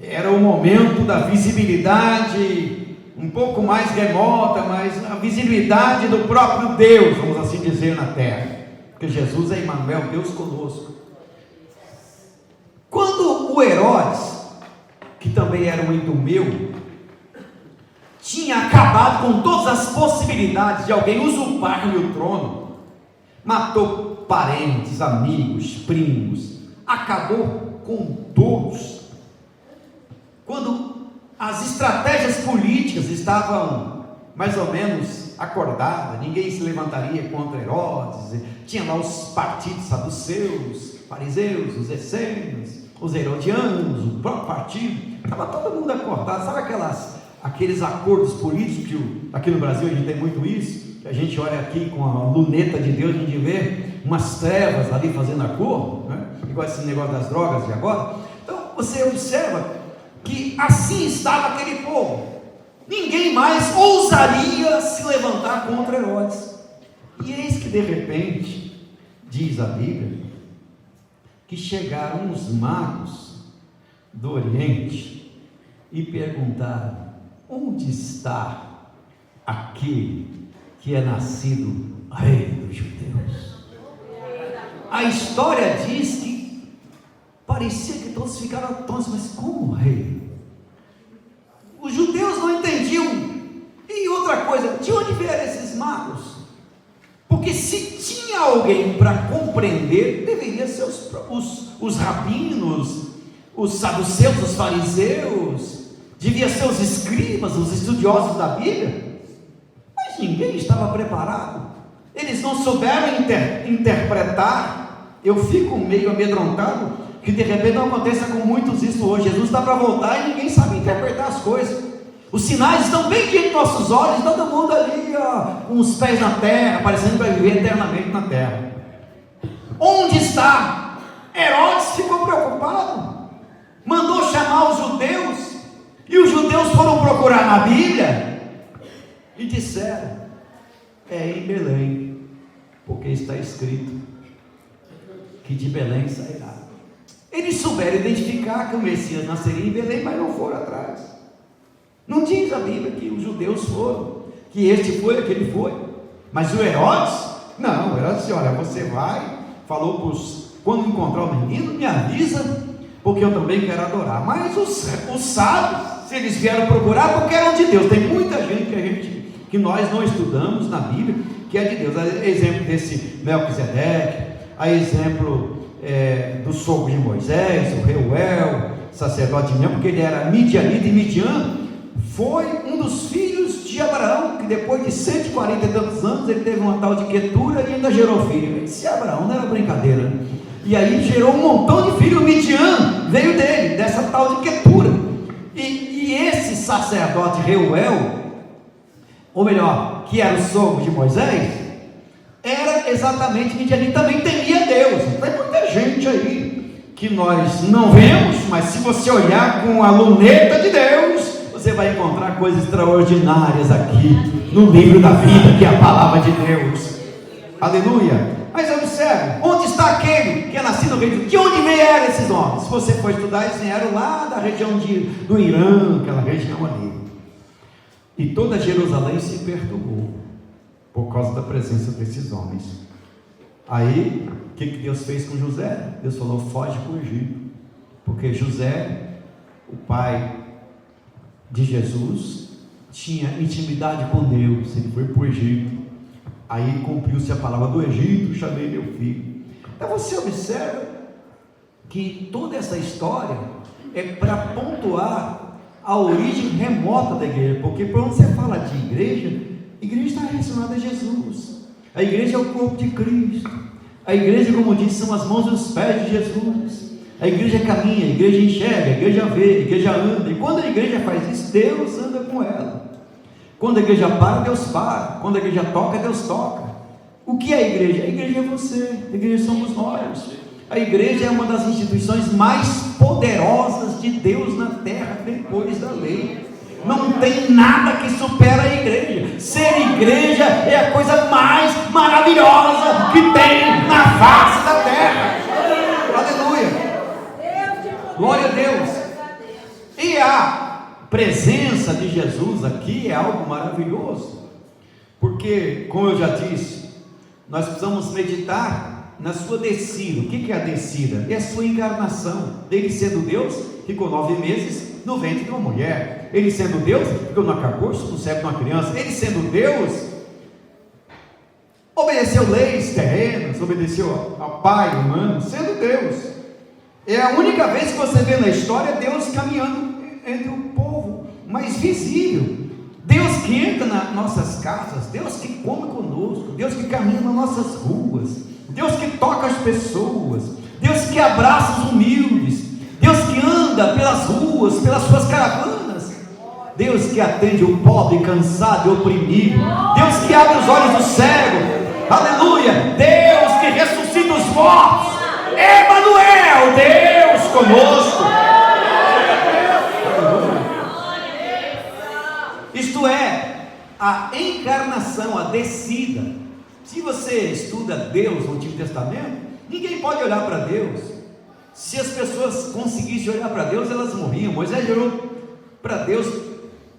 Era o momento da visibilidade um pouco mais remota, mas a visibilidade do próprio Deus, vamos assim dizer, na terra, porque Jesus é Emmanuel, Deus conosco. Quando o Herodes, que também era um idumeu, tinha acabado com todas as possibilidades de alguém usurpar-lhe o trono, matou parentes, amigos, primos, acabou com todos. Quando as estratégias políticas estavam mais ou menos acordadas, ninguém se levantaria contra Herodes, tinha lá os partidos saduceus, fariseus, os essênios, os herodianos, o próprio partido, estava todo mundo acordado. Sabe aqueles acordos políticos que aqui no Brasil a gente tem muito isso, que a gente olha aqui com a luneta de Deus, a gente vê umas trevas ali fazendo acordo, né? Igual esse negócio das drogas de agora. Então você observa que assim estava aquele povo. Ninguém mais ousaria se levantar contra Herodes. E eis que de repente, diz a Bíblia, que chegaram os magos do Oriente e perguntaram: onde está aquele que é nascido rei dos judeus? A história diz que parecia que todos ficaram atônitos, mas como rei? Os judeus não entendiam. E outra coisa, de onde vieram esses magos? Porque se tinha alguém para compreender, deveria ser os rabinos, os saduceus, os fariseus, devia ser os escribas, os estudiosos da Bíblia. Mas ninguém estava preparado. Eles não souberam interpretar. Eu fico meio amedrontado que de repente não aconteça com muitos isso hoje. Jesus está para voltar e ninguém sabe interpretar as coisas. Os sinais estão bem diante de nossos olhos, todo mundo ali, com os pés na terra, parecendo que vai viver eternamente na terra. Onde está? Herodes ficou preocupado, mandou chamar os judeus, e os judeus foram procurar na Bíblia e disseram: é em Belém, porque está escrito que de Belém sairá. Eles souberam identificar que o Messias nasceria em Belém, mas não foram atrás. Não diz a Bíblia que os judeus foram, que este foi, aquele foi. Mas o Herodes, não, o Herodes disse: olha, você vai, falou para quando encontrar o menino, me avisa, porque eu também quero adorar. Mas os sábios, se eles vieram procurar, porque eram de Deus. Tem muita gente que nós não estudamos na Bíblia, que é de Deus. A exemplo desse Melquisedeque, a exemplo do sogro de Moisés, o Reuel, sacerdote de Midian, porque ele era midianita, e Midian foi um dos filhos de Abraão, que depois de 140 e tantos anos, ele teve uma tal de Quetura e ainda gerou filho. Esse Abraão não era brincadeira, né? E aí gerou um montão de filhos. Midian veio dele, dessa tal de Quetura. E esse sacerdote Reuel, ou melhor, que era o sogro de Moisés, era exatamente midianita, também temia Deus. Tem muita gente aí que nós não vemos, mas se você olhar com a luneta de Deus, você vai encontrar coisas extraordinárias aqui no livro da vida, que é a palavra de Deus. Aleluia. Mas observe, onde está aquele que é nascido rei? De onde vieram esses homens? Se você for estudar, eles vieram lá da região do Irã, aquela região ali. E toda Jerusalém se perturbou por causa da presença desses homens. Aí, o que Deus fez com José? Deus falou: foge para o Egito. Porque José, o pai de Jesus, tinha intimidade com Deus. Ele foi para o Egito. Aí cumpriu-se a palavra do Egito: chamei meu filho. Então você observa que toda essa história é para pontuar a origem remota da igreja. Porque quando você fala de igreja, a igreja está relacionada a Jesus. A igreja é o corpo de Cristo. A igreja, como disse, são as mãos e os pés de Jesus. A igreja caminha, a igreja enxerga, a igreja vê, a igreja anda. E quando a igreja faz isso, Deus anda com ela. Quando a igreja para, Deus para. Quando a igreja toca, Deus toca. O que é a igreja? A igreja é você, a igreja somos nós. A igreja é uma das instituições mais poderosas de Deus na terra, depois da lei. Não tem nada que supera a igreja. Ser igreja é a coisa mais maravilhosa que tem na face da terra. Aleluia. Glória a Deus. E a presença de Jesus aqui é algo maravilhoso, porque, como eu já disse, nós precisamos meditar na sua descida. O que é a descida? É a sua encarnação. Ele sendo Deus, ficou 9 meses no ventre de uma mulher. Ele sendo Deus, ficou no carcoço do cérebro de uma criança. Ele sendo Deus, obedeceu leis terrenas, obedeceu ao pai humano, sendo Deus. É a única vez que você vê na história Deus caminhando entre o povo, mais visível. Deus que entra nas nossas casas, Deus que come conosco, Deus que caminha nas nossas ruas, Deus que toca as pessoas, Deus que abraça os humildes, Deus que anda pelas ruas, pelas suas caravanas, Deus que atende o pobre, cansado e oprimido, Deus que abre os olhos do cego, aleluia, Deus que ressuscita os mortos, Emanuel, Deus conosco. Isto é, a encarnação, a descida. Se você estuda Deus no Antigo Testamento, ninguém pode olhar para Deus. Se as pessoas conseguissem olhar para Deus, elas morriam. Moisés olhou para Deus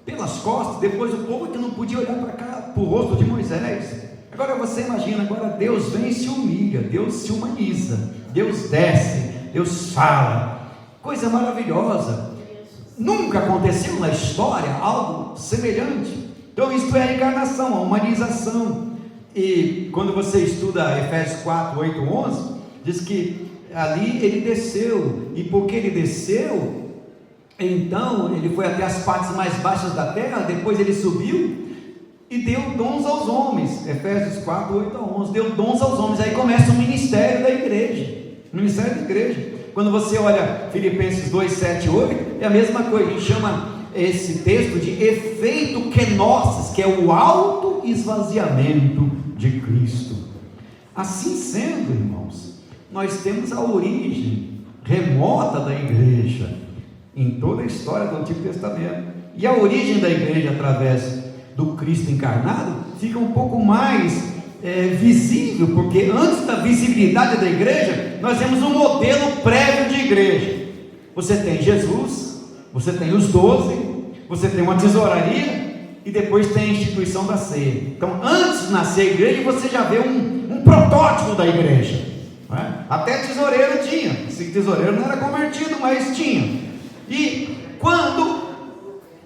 pelas costas, depois o povo que não podia olhar para cá, para o rosto de Moisés. Agora você imagina, agora Deus vem e se humilha, Deus se humaniza, Deus desce, Deus fala, coisa maravilhosa. Nunca aconteceu na história algo semelhante. Então isto é a encarnação, a humanização. E quando você estuda Efésios 4, 8, 11, diz que ali ele desceu, e porque ele desceu, então ele foi até as partes mais baixas da terra, depois ele subiu e deu dons aos homens. Efésios 4, 8 a 11, deu dons aos homens. Aí começa o ministério da igreja, o ministério da igreja. Quando você olha Filipenses 2, 7 e 8, é a mesma coisa. A gente chama esse texto de efeito kenosis, que é o auto-esvaziamento de Cristo. Assim sendo, irmãos, nós temos a origem remota da igreja em toda a história do Antigo Testamento, e a origem da igreja através do Cristo encarnado fica um pouco mais visível, porque antes da visibilidade da igreja, nós temos um modelo prévio de igreja. Você tem Jesus, você tem os 12, você tem uma tesouraria, e depois tem a instituição da ceia. Então, antes de nascer a igreja, você já vê um protótipo da igreja, não é? Até tesoureiro tinha. Esse tesoureiro não era convertido, mas tinha. E quando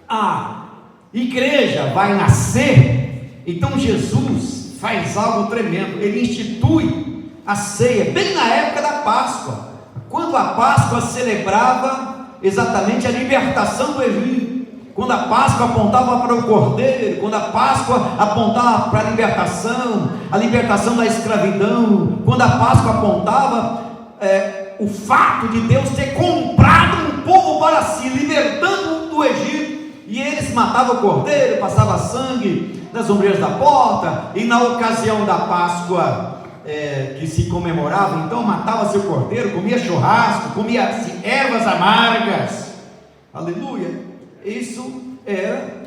a igreja vai nascer, então Jesus faz algo tremendo. Ele institui a ceia bem na época da Páscoa, quando a Páscoa celebrava exatamente a libertação do Egito, quando a Páscoa apontava para o Cordeiro, quando a Páscoa apontava para a libertação da escravidão, quando a Páscoa apontava o fato de Deus ter comprado um povo para si, libertando do Egito. E eles matavam o cordeiro, passavam sangue nas ombreiras da porta, e na ocasião da Páscoa que se comemorava, então matava-se o cordeiro, comia churrasco, comia ervas amargas, aleluia. Isso era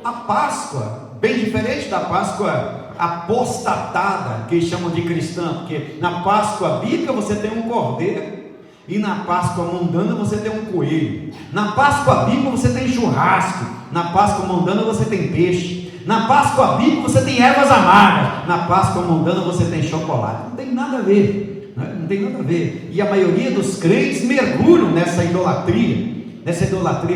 a Páscoa, bem diferente da Páscoa apostatada, que eles chamam de cristã, porque na Páscoa bíblica você tem um cordeiro, e na Páscoa mundana você tem um coelho. Na Páscoa bíblica você tem churrasco, na Páscoa mundana você tem peixe. Na Páscoa bíblica você tem ervas amargas, na Páscoa mundana você tem chocolate. Não tem nada a ver, né? Não tem nada a ver. E a maioria dos crentes mergulham nessa idolatria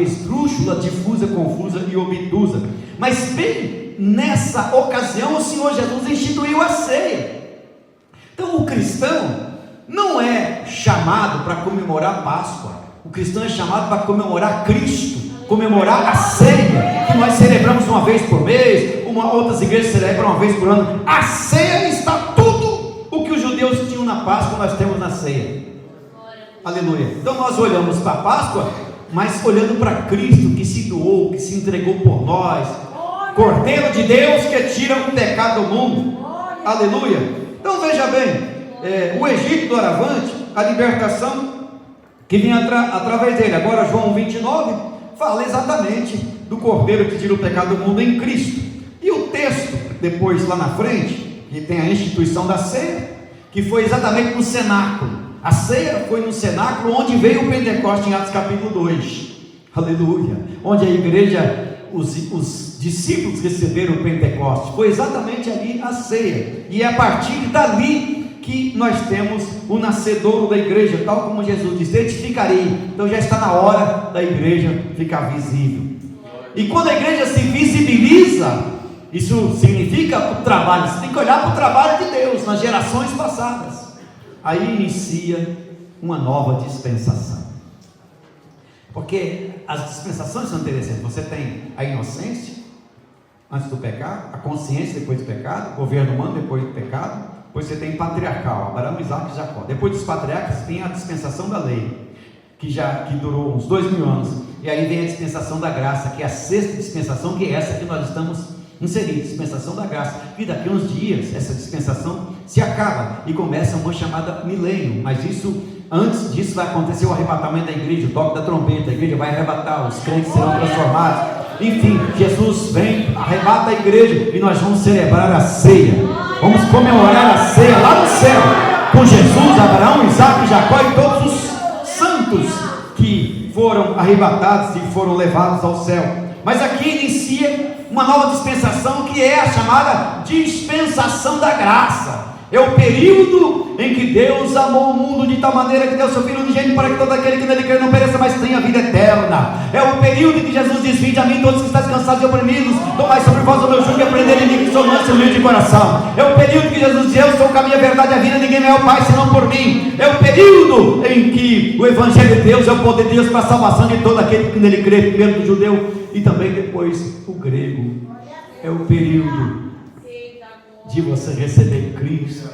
esdrúxula, difusa, confusa e obtusa. Mas bem nessa ocasião o Senhor Jesus instituiu a ceia. Então o cristão não é chamado para comemorar a Páscoa. O cristão é chamado para comemorar Cristo, comemorar a ceia, que nós celebramos uma vez por mês, outras igrejas celebram uma vez por ano. A ceia está tudo o que os judeus tinham na Páscoa, nós temos na ceia. Aleluia. Então nós olhamos para a Páscoa, mas olhando para Cristo, que se doou, que se entregou por nós, Cordeiro de Deus que tira o pecado do mundo. Aleluia. Então veja bem, o Egito doravante, a libertação que vinha através dele. Agora João 29 fala exatamente do Cordeiro que tira o pecado do mundo em Cristo. E o texto depois lá na frente, que tem a instituição da ceia, que foi exatamente no cenáculo. A ceia foi no cenáculo onde veio o Pentecostes, em Atos capítulo 2, aleluia, onde a igreja, os discípulos receberam o Pentecostes. Foi exatamente ali a ceia, e é a partir dali que nós temos o nascedouro da igreja, tal como Jesus disse: edificarei. Então já está na hora da igreja ficar visível. E quando a igreja se visibiliza, isso significa o trabalho. Você tem que olhar para o trabalho de Deus nas gerações passadas. Aí inicia uma nova dispensação, porque as dispensações são interessantes. Você tem a inocência antes do pecado, a consciência depois do pecado, o governo humano depois do pecado. Depois você tem patriarcal, Abraão, Isaac e Jacó. Depois dos patriarcas tem a dispensação da lei, que durou uns 2000 anos. E aí vem a dispensação da graça, que é a sexta dispensação, que é essa que nós estamos inseridos, dispensação da graça. E daqui a uns dias essa dispensação se acaba e começa uma chamada milênio. Mas antes disso vai acontecer o arrebatamento da igreja, o toque da trombeta. A igreja vai arrebatar, os crentes serão transformados. Enfim, Jesus vem, arrebata a igreja e nós vamos celebrar a ceia. Vamos comemorar a ceia lá no céu, com Jesus, Abraão, Isaac, Jacó e todos os santos que foram arrebatados e foram levados ao céu. Mas aqui inicia uma nova dispensação, que é a chamada dispensação da graça. É o período em que Deus amou o mundo de tal maneira que deu seu Filho unigênito, para que todo aquele que nele crê não pereça, mas tenha vida eterna. É o período em que Jesus diz: vinde a mim todos que estáis cansados e oprimidos, tomai sobre vós o meu jugo e aprendei de mim, que sou manso e humilde de coração. É o período em que Jesus diz: eu sou o caminho, a verdade e a vida, ninguém é o Pai senão por mim. É o período em que o Evangelho de Deus é o poder de Deus para a salvação de todo aquele que nele crê, primeiro do judeu e também depois o grego. É o período de você receber Cristo.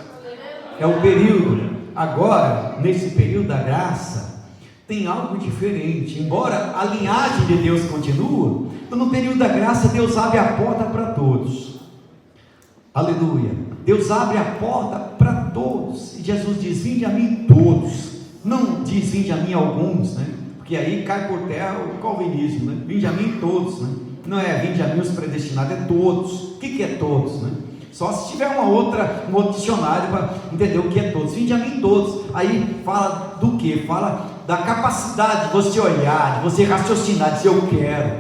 É o período. Agora, nesse período da graça, tem algo diferente. Embora a linhagem de Deus continua, no período da graça Deus abre a porta para todos. Aleluia. Deus abre a porta para todos. E Jesus diz: vinde a mim todos. Não diz vinde a mim alguns, né? Porque aí cai por terra o calvinismo, né? Vinde a mim todos, né? Não é vinde a mim os predestinados, é todos. O que é todos, né? Só se tiver um outro dicionário para entender o que é todos. Vinde a mim todos. Aí fala do que? Fala da capacidade de você olhar, de você raciocinar, de dizer eu quero.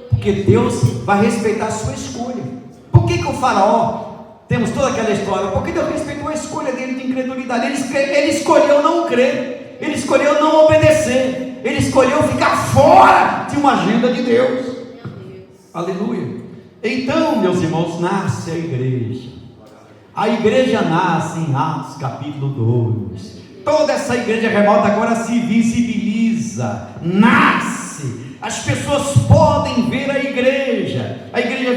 Porque Deus vai respeitar a sua escolha. Por que o faraó, temos toda aquela história? Porque Deus respeitou a escolha dele de incredulidade. Ele escolheu não crer, ele escolheu não obedecer, ele escolheu ficar fora de uma agenda de Deus. Aleluia. Então, meus irmãos, nasce a igreja. A igreja nasce em Atos capítulo 2. Toda essa igreja remota agora se visibiliza, nasce. As pessoas podem ver a igreja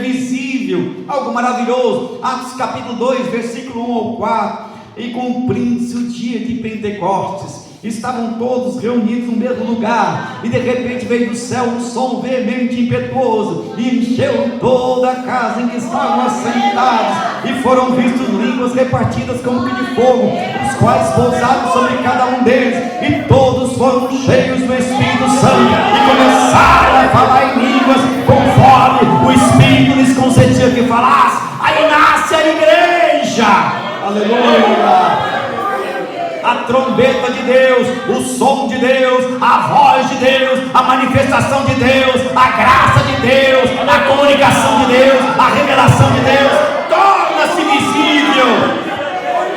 visível, algo maravilhoso. Atos capítulo 2, versículo 1 ao 4. E cumprindo-se o dia de Pentecostes, estavam todos reunidos no mesmo lugar, e de repente veio do céu um som veemente e impetuoso, e encheu toda a casa em que estavam assentados, e foram vistos línguas repartidas como que de fogo, os quais pousaram sobre cada um deles, e todos foram cheios do Espírito Santo, e começaram a falar em línguas, conforme o Espírito lhes concedia que falasse. Aí nasce a igreja, aleluia. A trombeta de Deus, o som de Deus, a voz de Deus, a manifestação de Deus, a graça de Deus, a comunicação de Deus, a revelação de Deus, torna-se visível,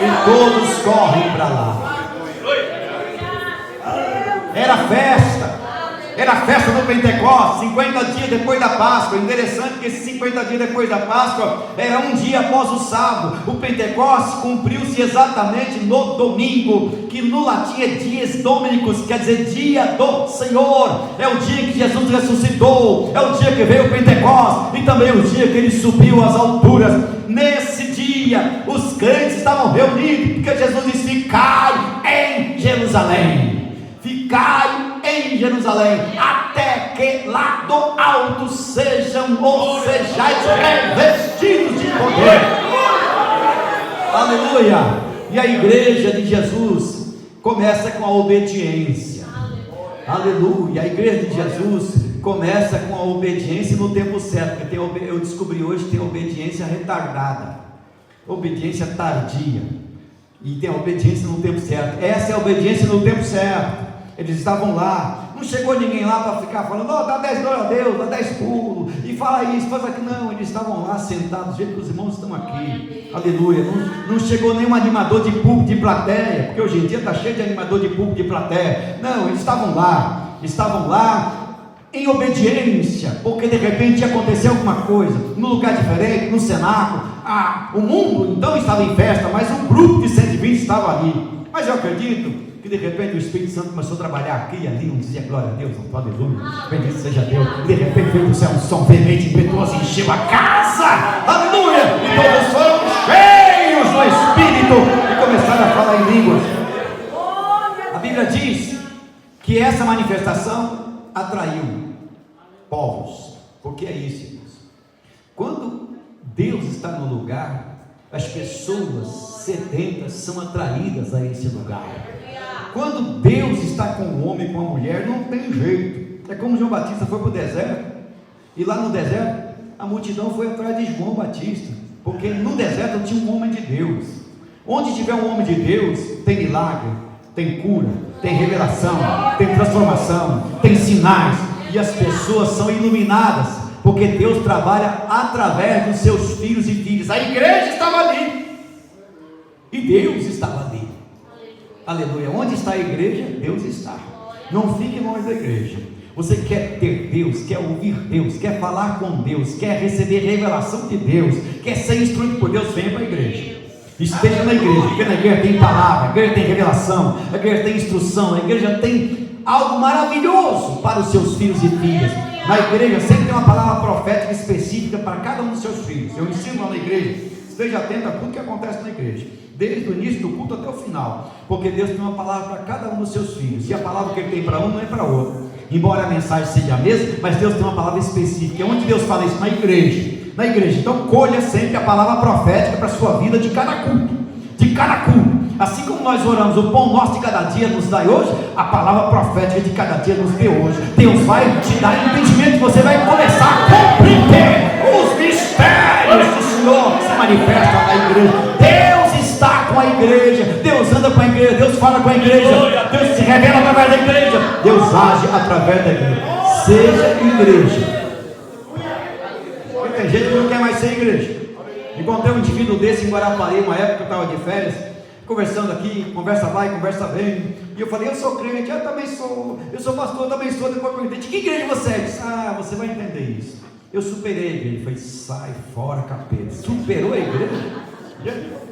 e todos correm para lá. Era a festa do Pentecostes, 50 dias depois da Páscoa. Interessante que esses 50 dias depois da Páscoa era um dia após o sábado. O Pentecostes cumpriu-se exatamente no domingo, que no latim é dies dominicus, quer dizer dia do Senhor. É o dia que Jesus ressuscitou, é o dia que veio o Pentecostes, e também o dia que ele subiu às alturas. Nesse dia os crentes estavam reunidos, porque Jesus disse: ficai em Jerusalém. Ficai em Jerusalém, até que lá do alto sejais revestidos de poder. Aleluia. E a igreja de Jesus começa com a obediência. Aleluia. A igreja de Jesus começa com a obediência no tempo certo. Eu descobri hoje que tem obediência retardada, obediência tardia, e tem a obediência no tempo certo. Essa é a obediência no tempo certo. Eles estavam lá, não chegou ninguém lá para ficar falando: oh, dá 10 glória a Deus, dá 10 pulos, e fala isso, faz aquilo. Não, eles estavam lá sentados, do jeito que os irmãos estão aqui, aleluia. Não chegou nenhum animador de público, de plateia, porque hoje em dia está cheio de animador de público, de plateia. Não, eles estavam lá em obediência, porque de repente ia acontecer alguma coisa, num lugar diferente, no cenáculo. O mundo então estava em festa, mas um grupo de 120 estava ali. Mas eu acredito que de repente o Espírito Santo começou a trabalhar aqui e ali, um dizia glória a Deus, aleluia, bendito seja Deus, e de repente veio do céu um som veemente, impetuoso, encheu a casa, aleluia, e todos foram cheios do Espírito e começaram a falar em línguas. A Bíblia diz que essa manifestação atraiu povos, porque é isso, irmãos. Quando Deus está no lugar, as pessoas sedentas são atraídas a esse lugar. Quando Deus está com o homem, com a mulher, não tem jeito. É como João Batista foi para o deserto, e lá no deserto a multidão foi atrás de João Batista, porque no deserto tinha um homem de Deus. Onde tiver um homem de Deus, tem milagre, tem cura, tem revelação, tem transformação, tem sinais, e as pessoas são iluminadas, porque Deus trabalha através dos seus filhos e filhas. A igreja estava ali, e Deus estava ali. Aleluia. Onde está a igreja? Deus está. Não fique longe da igreja. Você quer ter Deus, quer ouvir Deus, quer falar com Deus, quer receber revelação de Deus, quer ser instruído por Deus, venha para a igreja. Esteja na igreja, porque na igreja tem palavra, a igreja tem revelação, a igreja tem instrução, a igreja tem algo maravilhoso para os seus filhos e filhas. Na igreja sempre tem uma palavra profética específica para cada um dos seus filhos. Eu ensino lá na igreja. Esteja atento a tudo que acontece na igreja, desde o início do culto até o final, porque Deus tem uma palavra para cada um dos seus filhos, e a palavra que Ele tem para um não é para outro, embora a mensagem seja a mesma, mas Deus tem uma palavra específica. Onde Deus fala isso? Na igreja. Então colha sempre a palavra profética para a sua vida de cada culto, assim como nós oramos: o pão nosso de cada dia nos dai hoje, a palavra profética de cada dia nos dê hoje. Deus vai te dar entendimento, você vai começar a compreender os mistérios do Senhor que se manifestam na igreja. Deus está com a igreja, Deus anda com a igreja, Deus fala com a igreja, Deus se revela através da igreja, Deus age através da igreja. Seja igreja. Porque tem gente que não quer mais ser igreja. Encontrei um indivíduo desse em Guarapari, uma época que eu estava de férias, conversando aqui, conversa vai, conversa vem, e eu falei: eu sou crente, eu também sou, eu sou pastor, eu também sou. Depois eu perguntei: de que igreja você é? Eu disse: você vai entender isso. Eu superei a igreja. Ele falou: sai fora, capeta. Superou a igreja?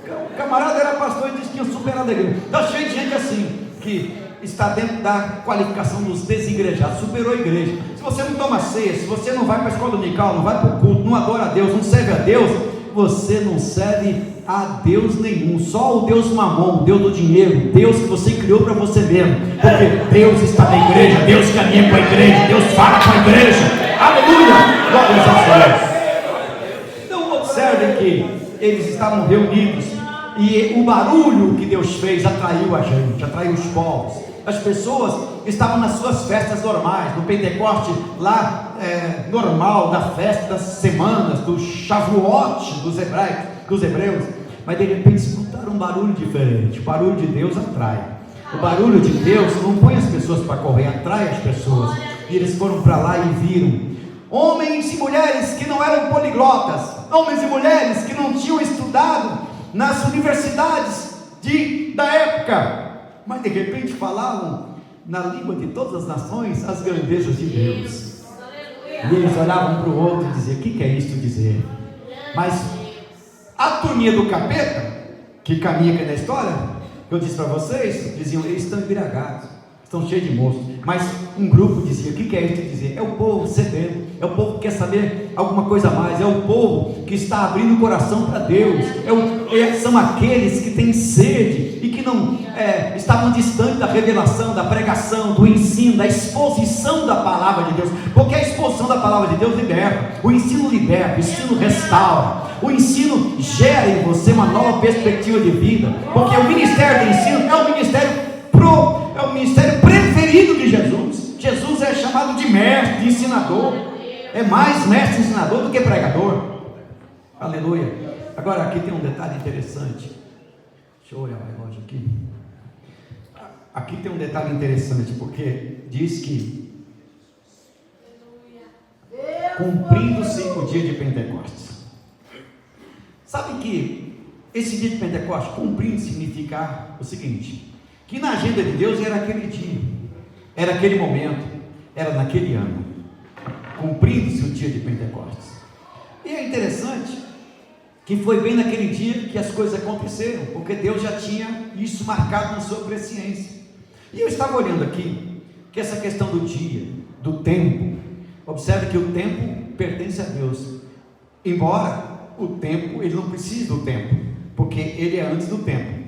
O camarada era pastor e disse que tinha superado a igreja. Está cheio de gente assim, que está dentro da qualificação dos desigrejados, superou a igreja. Se você não toma ceia, se você não vai para a escola dominical, não vai para o culto, não adora a Deus, não serve a Deus, você não serve a Deus nenhum, só o Deus mamon, o Deus do dinheiro, Deus que você criou para você mesmo, porque Deus está na igreja, Deus caminha com a igreja, Deus fala com a igreja, aleluia, glórias a Deus. Então observe que eles estavam reunidos, e o barulho que Deus fez atraiu a gente, atraiu os povos. As pessoas estavam nas suas festas normais, no Pentecoste lá normal, da festa das semanas, do Shavuot dos hebreus, mas de repente escutaram um barulho diferente. O barulho de Deus atrai. O barulho de Deus não põe as pessoas para correr, atrai as pessoas. E eles foram para lá e viram homens e mulheres que não eram poliglotas, homens e mulheres que não tinham estudado nas universidades da época, mas de repente falavam na língua de todas as nações as grandezas de Deus. E eles olhavam para o outro e diziam: o que é isto dizer? Mas a turminha do capeta, que caminha aqui na história, que eu disse para vocês, diziam: eles estão embriagados, estão cheios de moço. Mas um grupo dizia: o que é isto dizer? É o povo sedento, é o povo que quer saber alguma coisa a mais, é o povo que está abrindo o coração para Deus, são aqueles que têm sede e que não estavam distantes da revelação, da pregação, do ensino, da exposição da palavra de Deus, porque a exposição da palavra de Deus liberta, o ensino liberta, o ensino restaura, o ensino gera em você uma nova perspectiva de vida, porque o ministério do ensino é o ministério preferido de Jesus. Jesus é chamado de mestre, de ensinador, é mais mestre ensinador do que pregador, aleluia. Agora aqui tem um detalhe interessante, deixa eu olhar o relógio aqui. Aqui tem um detalhe interessante, porque diz que cumprindo-se o dia de Pentecostes. Sabe que esse dia de Pentecostes, cumprindo, significa o seguinte: que na agenda de Deus era aquele dia, era aquele momento, era naquele ano, cumprindo-se o dia de Pentecostes. E é interessante que foi bem naquele dia que as coisas aconteceram, porque Deus já tinha isso marcado na sua presciência. E eu estava olhando aqui, que essa questão do dia, do tempo, observe que o tempo pertence a Deus, embora o tempo, ele não precise do tempo, porque ele é antes do tempo.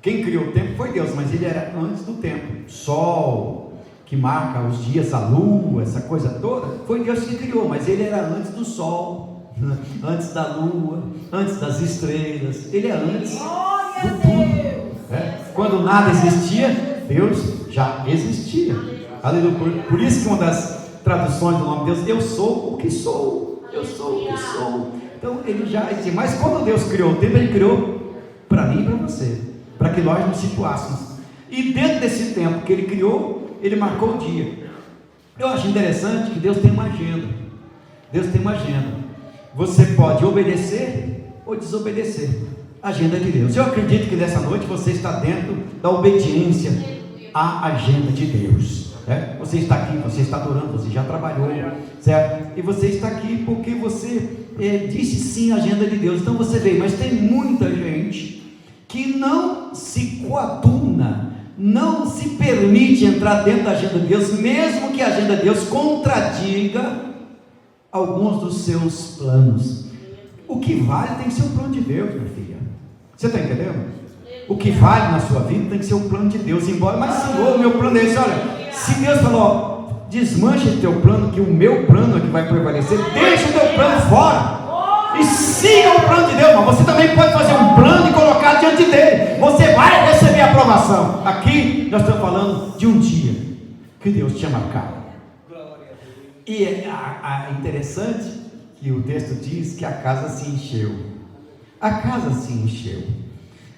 Quem criou o tempo foi Deus, mas ele era antes do tempo. Sol, que marca os dias, a lua, essa coisa toda, foi Deus que criou, mas ele era antes do sol, antes da lua, antes das estrelas, ele é antes do tudo. Quando nada existia, Deus já existia. Aleluia. Por isso que uma das traduções do nome de Deus, eu sou o que sou, eu sou o que sou. Então ele já existia, mas quando Deus criou o tempo, ele criou para mim e para você, para que nós nos situássemos, e dentro desse tempo que ele criou, ele marcou o dia. Eu acho interessante que Deus tem uma agenda. Deus tem uma agenda. Você pode obedecer ou desobedecer a agenda de Deus. Eu acredito que nessa noite você está dentro da obediência à agenda de Deus, certo? Você está aqui, você está adorando, você já trabalhou, certo? E você está aqui porque você disse sim à agenda de Deus. Então você veio, mas tem muita gente que não se coaduna, não se permite entrar dentro da agenda de Deus, mesmo que a agenda de Deus contradiga alguns dos seus planos. O que vale tem que ser o plano de Deus, minha filha. Você está entendendo? O que vale na sua vida tem que ser o plano de Deus. Embora, mas Senhor, o meu plano é esse. Olha, se Deus falou, desmanche o teu plano, que o meu plano é que vai prevalecer, deixa o teu plano fora e siga o plano de Deus. Mas você também pode fazer um plano e colocar diante dele. Você vai receber a aprovação. Aqui nós estamos falando de um dia que Deus tinha marcado. E é interessante que o texto diz que a casa se encheu. A casa se encheu.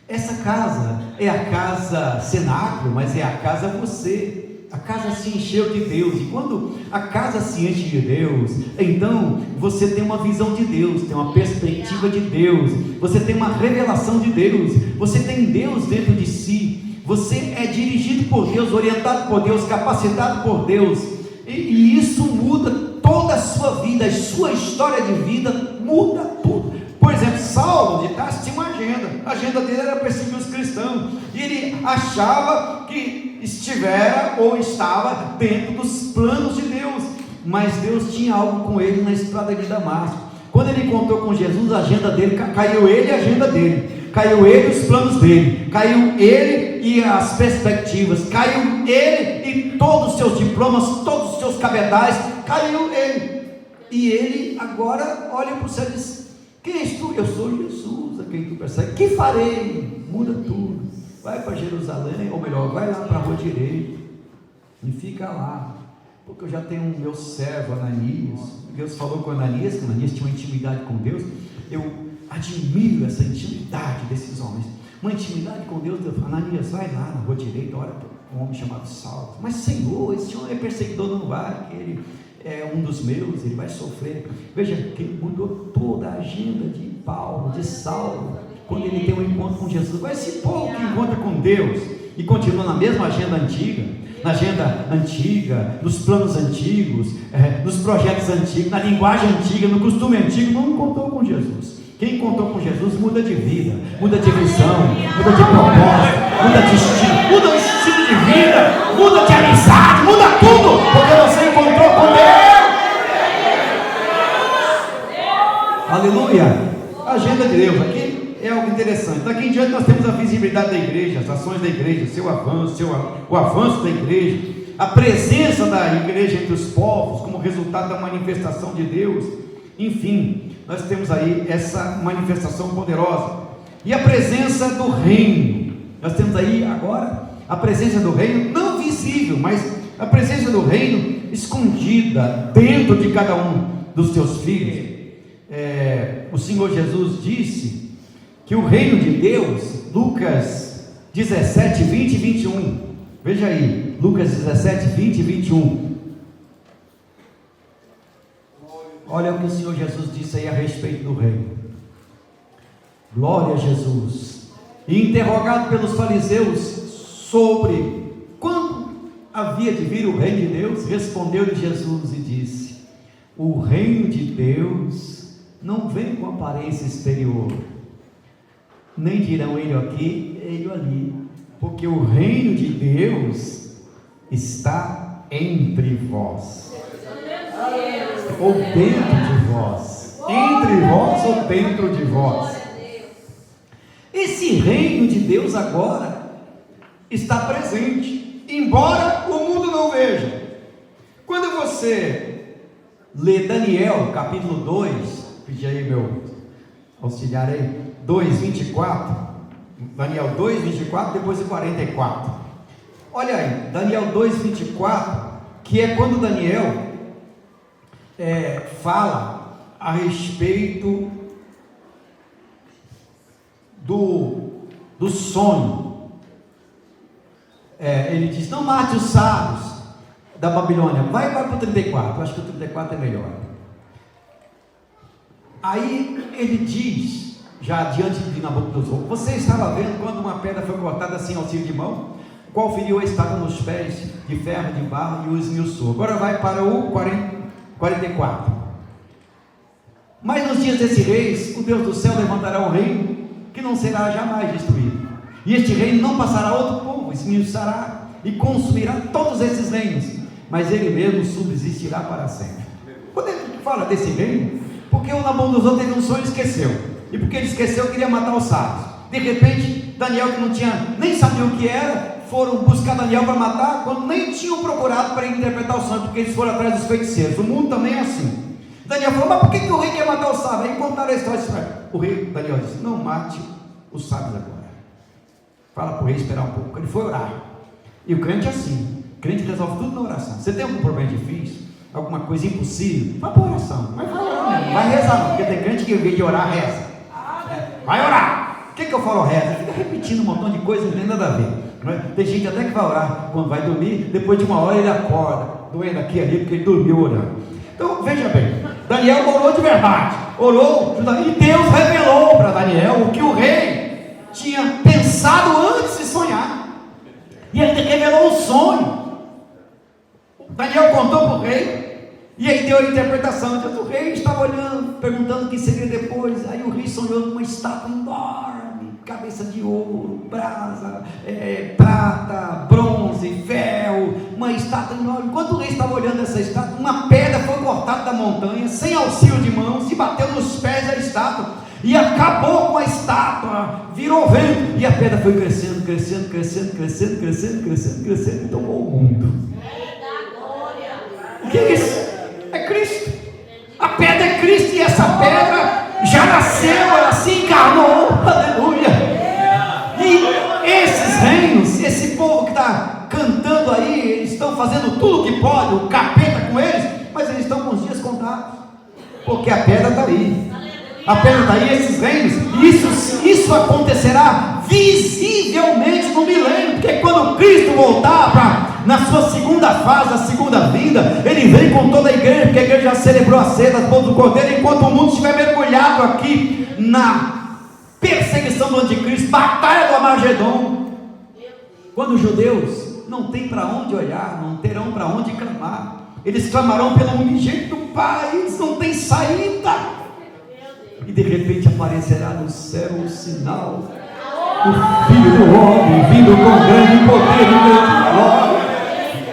Essa casa é a casa cenáculo, mas é a casa você. A casa se encheu de Deus. E quando a casa se enche de Deus, então você tem uma visão de Deus, tem uma perspectiva de Deus, você tem uma revelação de Deus, você tem Deus dentro de si, você é dirigido por Deus, orientado por Deus, capacitado por Deus, e isso muda toda a sua vida, a sua história de vida muda tudo. Por exemplo, Saulo de Tarso tinha uma agenda. A agenda dele era perseguir os cristãos, e ele achava que estivera ou estava dentro dos planos de Deus, mas Deus tinha algo com ele na estrada de Damasco. Quando ele encontrou com Jesus, a agenda dele, caiu ele e a agenda dele, caiu ele e os planos dele, caiu ele e as perspectivas, caiu ele e todos os seus diplomas, todos os seus cabedais, caiu ele. E ele agora olha para o céu e diz: quem és tu? Eu sou Jesus, a quem tu persegue. Que farei? Muda tudo, vai para Jerusalém, ou melhor, vai lá para a rua direita e fica lá, porque eu já tenho o meu servo Ananias. Deus falou com Ananias, que Ananias tinha uma intimidade com Deus. Eu admiro essa intimidade desses homens, uma intimidade com Deus. Deus fala: Ananias, vai lá na rua direita, ora para um homem chamado Saulo. Mas Senhor, esse homem é perseguidor, não vai, que ele é um dos meus, ele vai sofrer. Veja, que mudou toda a agenda de Paulo, de Saulo, quando ele tem um encontro com Jesus. Vai esse povo que encontra com Deus e continua na mesma agenda antiga, na agenda antiga, nos planos antigos, nos projetos antigos, na linguagem antiga, no costume antigo, não encontrou com Jesus. Quem encontrou com Jesus muda de vida, muda de visão, muda de propósito, muda de estilo, muda o estilo de vida, muda de amizade, muda tudo, porque você encontrou com Deus. Aleluia! A agenda de Deus aqui é algo interessante. Daqui em diante nós temos a visibilidade da igreja, as ações da igreja, seu avanço, o avanço da igreja, a presença da igreja entre os povos, como resultado da manifestação de Deus. Enfim, nós temos aí essa manifestação poderosa, e a presença do reino. Nós temos aí agora a presença do reino, não visível, mas a presença do reino escondida dentro de cada um dos teus filhos. O Senhor Jesus disse que o reino de Deus, Lucas 17, 20 e 21, veja aí, Lucas 17, 20 e 21, olha o que o Senhor Jesus disse aí a respeito do reino. Glória a Jesus. E interrogado pelos fariseus sobre quando havia de vir o reino de Deus, respondeu-lhe Jesus e disse: o reino de Deus não vem com aparência exterior, nem dirão ele aqui, ele ali, porque o reino de Deus está entre vós, ou dentro de vós, entre vós ou dentro de vós. Esse reino de Deus agora está presente, embora o mundo não veja. Quando você lê Daniel capítulo 2, pedi aí meu auxiliar aí, 2:24, Daniel 2:24, depois de 44. Olha aí, Daniel 2:24, que é quando Daniel fala a respeito do sonho. Ele diz: não mate os sábios da Babilônia, vai para o 34, acho que o 34 é melhor. Aí ele diz, já diante de Nabucodonosor: você estava vendo quando uma pedra foi cortada sem auxílio de mão, qual feriu a espada nos pés de ferro, de barro e o esmiuçou. Agora vai para o 44. Mas nos dias desse reis, o Deus do céu levantará um reino que não será jamais destruído, e este reino não passará a outro povo, esmiuçará e consumirá todos esses reinos, mas ele mesmo subsistirá para sempre. Quando ele fala desse reino, porque o Nabucodonosor teve um sonho e esqueceu, e porque ele esqueceu, queria matar os sábios. De repente, Daniel, que não tinha, nem sabia o que era, foram buscar Daniel para matar, quando nem tinham procurado para interpretar o sonho, porque eles foram atrás dos feiticeiros. O mundo também é assim. Daniel falou: mas por que o rei quer matar os sábios? Aí contaram a história. O rei, Daniel disse: não mate os sábios agora, fala para o rei esperar um pouco. Ele foi orar, e o crente é assim, o crente resolve tudo na oração. Você tem algum problema difícil, alguma coisa impossível, vai para a oração, vai orar, não vai rezar não, porque tem crente que em vez de orar, reza. Vai orar. O que eu falo reza? Fica repetindo um montão de coisas, não tem nada a ver. Tem gente até que vai orar quando vai dormir, depois de uma hora ele acorda, doendo aqui e ali, porque ele dormiu orando. Então veja bem, Daniel orou de verdade, orou, e Deus revelou para Daniel o que o rei tinha pensado antes de sonhar, e ele revelou o sonho. Daniel contou para o rei, e ele deu a interpretação. Então, o rei estava olhando, perguntando o que seria depois. Aí o rei sonhou numa estátua enorme, cabeça de ouro, brasa, prata, bronze, ferro, uma estátua enorme. Enquanto o rei estava olhando essa estátua, uma pedra foi cortada da montanha, sem auxílio de mãos, e bateu nos pés da estátua, e acabou com a estátua, virou vento, e a pedra foi crescendo, crescendo, crescendo, crescendo, crescendo, crescendo, crescendo, e tomou o mundo. O que é isso? É Cristo. A pedra é Cristo, e essa pedra já nasceu, ela se encarnou, aleluia. E esses reinos, esse povo que está cantando aí, eles estão fazendo tudo o que pode, o capeta com eles, mas eles estão com os dias contados, porque a pedra está aí. A pedra está aí, esses reinos, isso acontecerá visivelmente no milênio, porque quando Cristo voltar na sua segunda fase, a segunda vinda, ele vem com toda a igreja, porque a igreja já celebrou a ceia das bodas do Cordeiro, enquanto o mundo estiver mergulhado aqui na perseguição do anticristo, batalha do Armagedon, quando os judeus não têm para onde olhar, não terão para onde clamar, eles clamarão pelo unigênito do Pai, eles não têm saída, e de repente aparecerá no céu o sinal, o Filho do Homem, vindo com grande poder e grande glória.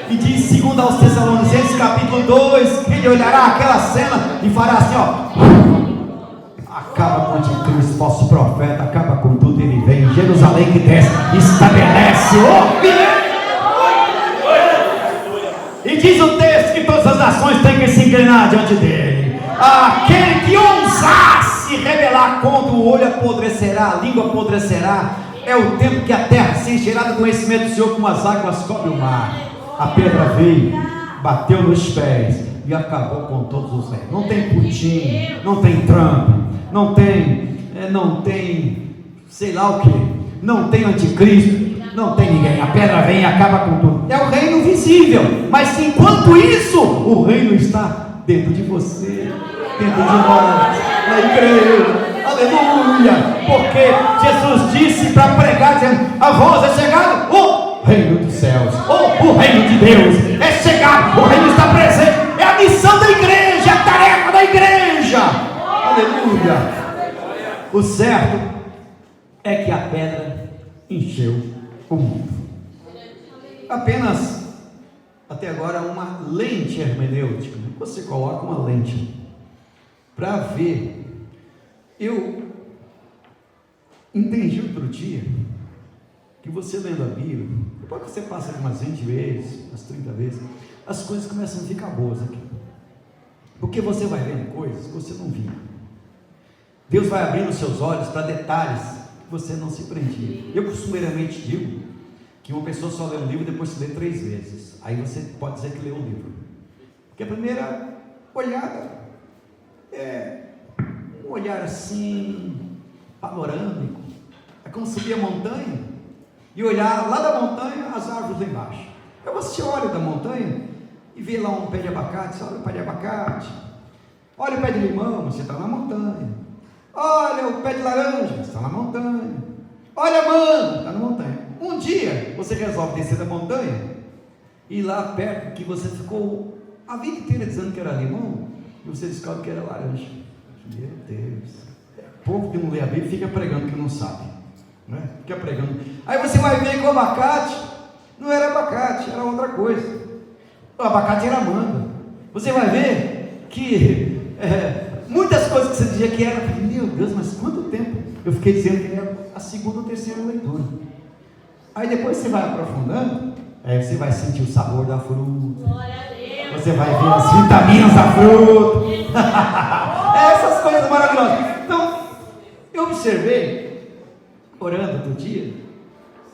E diz, segundo aos Tessalonicenses, capítulo 2, que ele olhará aquela cena e fará assim, ó, acaba com o anticristo, falso profeta, acaba com tudo, ele vem, Jerusalém que desce, estabelece o milênio. E diz o texto que todas as nações têm que se inclinar diante dele. Aquele que ousar se rebelar contra, o olho apodrecerá, a língua apodrecerá. É o tempo que a terra se encherá do conhecimento do Senhor, como as águas cobrem o mar. A pedra veio, bateu nos pés e acabou com todos os reinos. Não tem Putin, não tem Trump, não tem sei lá o que, não tem anticristo, não tem ninguém. A pedra vem e acaba com tudo. É o reino visível, mas enquanto isso, o reino está dentro de você, dentro de nós, na igreja. Aleluia, porque Jesus disse para pregar, dizendo, a voz é chegada, o reino dos céus, o reino de Deus é chegado, o reino está presente, é a missão da igreja, a tarefa da igreja. Aleluia. O certo é que a pedra encheu o mundo. Apenas até agora uma lente hermenêutica, você coloca uma lente para ver. Eu entendi outro dia que você lendo a Bíblia, depois que você passa umas 20 vezes, umas 30 vezes, as coisas começam a ficar boas aqui, porque você vai vendo coisas que você não via. Deus vai abrindo os seus olhos para detalhes que você não se prendia. Eu costumeiramente digo que uma pessoa só lê um livro depois se lê 3 vezes, aí você pode dizer que leu um livro, porque a primeira olhada é um olhar assim, panorâmico, é como subir a montanha e olhar lá da montanha as árvores lá embaixo. Aí você olha da montanha e vê lá um pé de abacate, você olha o pé de abacate, olha o pé de limão, você está na montanha, olha o pé de laranja, você está na montanha, olha a manga, está na montanha. Um dia você resolve descer da montanha e ir lá perto que você ficou a vida inteira dizendo que era limão e você descobre que era laranja. Meu Deus, o povo que não lê a Bíblia fica pregando que não sabe, né? Fica pregando. Aí você vai ver que o abacate não era abacate, era outra coisa. O abacate era manga. Você vai ver que muitas coisas que você dizia que era, meu Deus, mas quanto tempo eu fiquei dizendo que era a segunda ou terceira leitura. Aí depois você vai aprofundando, aí você vai sentir o sabor da fruta, você vai ver as vitaminas da fruta. Essas coisas maravilhosas. Então, eu observei, orando outro dia,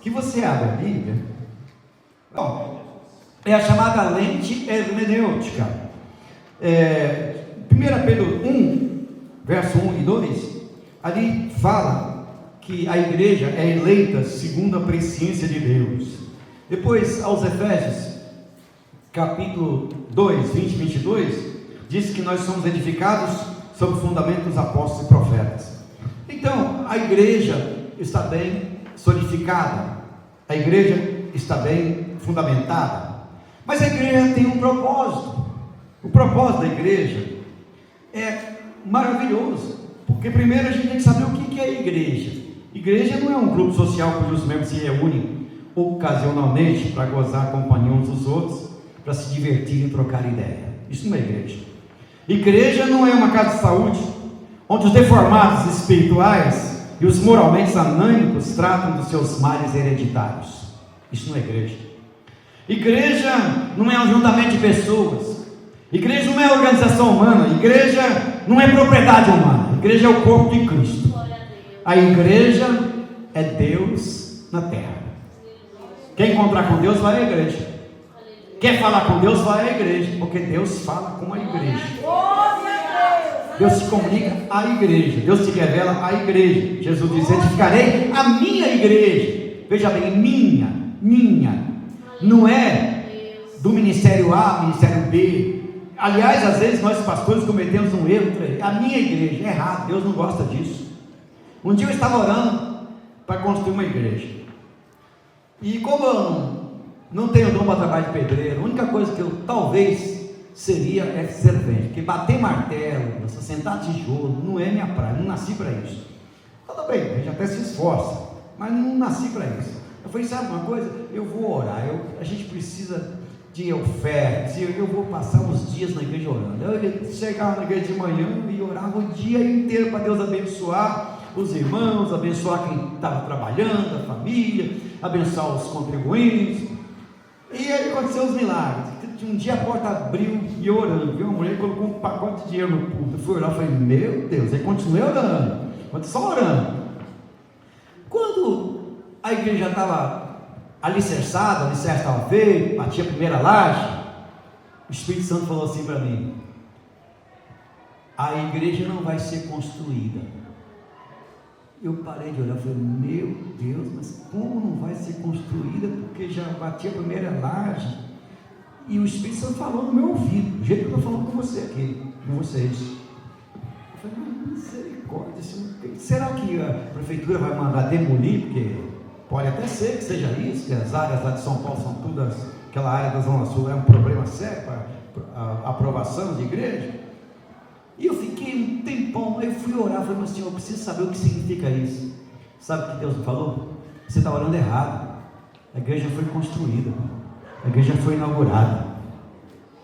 que você abre a Bíblia, bom, é a chamada lente hermenêutica. 1 Pedro 1, verso 1 e 2, ali fala que a igreja é eleita segundo a presciência de Deus. Depois, aos Efésios, capítulo 2, 20 e 22, diz que nós somos edificados sobre o fundamento dos apóstolos e profetas. Então, a igreja está bem solidificada, a igreja está bem fundamentada, mas a igreja tem um propósito. O propósito da igreja é maravilhoso, porque primeiro a gente tem que saber o que é a igreja, Igreja não é um grupo social cujos membros se reúnem ocasionalmente para gozar a companhia uns dos outros, para se divertir e trocar ideia. Isso não é igreja. Igreja não é uma casa de saúde, onde os deformados espirituais e os moralmente anônimos tratam dos seus males hereditários. Isso não é igreja. Igreja não é um ajuntamento de pessoas. Igreja não é organização humana. Igreja não é propriedade humana. Igreja é o corpo de Cristo. A igreja é Deus na terra. Quer encontrar com Deus, vai à igreja. Quer falar com Deus, vai à igreja. Porque Deus fala com a igreja. Deus se comunica à igreja. Deus se revela à igreja. Jesus diz: edificarei a minha igreja. Veja bem, minha. Não é do ministério A, ministério B. Aliás, às vezes nós pastores cometemos um erro. A minha igreja, é errado. Deus não gosta disso. Um dia eu estava orando para construir uma igreja. E como eu não tenho dom para trabalho de pedreiro, a única coisa que eu talvez seria é servente, porque bater martelo, sentar tijolo, não é minha praia, não nasci para isso. Tudo bem, a gente até se esforça, mas não nasci para isso. Eu falei: sabe uma coisa? Eu vou orar, a gente precisa de ofertas, eu vou passar uns dias na igreja orando. Eu chegava na igreja de manhã e orava o dia inteiro para Deus abençoar os irmãos, abençoar quem estava trabalhando, a família, abençoar os contribuintes. E aí aconteceu os milagres. Um dia a porta abriu e eu orando, viu? Uma mulher colocou um pacote de dinheiro no púlpito. Eu fui orar, falei: meu Deus. Aí continuei orando, só orando. Quando a igreja já estava alicerçada, o alicerce estava feito, batia a primeira laje, o Espírito Santo falou assim para mim: a igreja não vai ser construída. Eu parei de olhar e falei: meu Deus, mas como não vai ser construída? Porque já bati a primeira laje. E o Espírito Santo falou no meu ouvido, do jeito que eu estou falando com você aqui, com vocês. Eu falei: misericórdia, será que a prefeitura vai mandar demolir? Porque pode até ser que seja isso, que as áreas lá de São Paulo são todas, aquela área da Zona Sul é um problema sério para a aprovação de igreja. E eu fiquei um tempão, aí eu fui orar, falei: mas Senhor, eu preciso saber o que significa isso. Sabe o que Deus me falou? Você está orando errado. A igreja foi construída, a igreja foi inaugurada.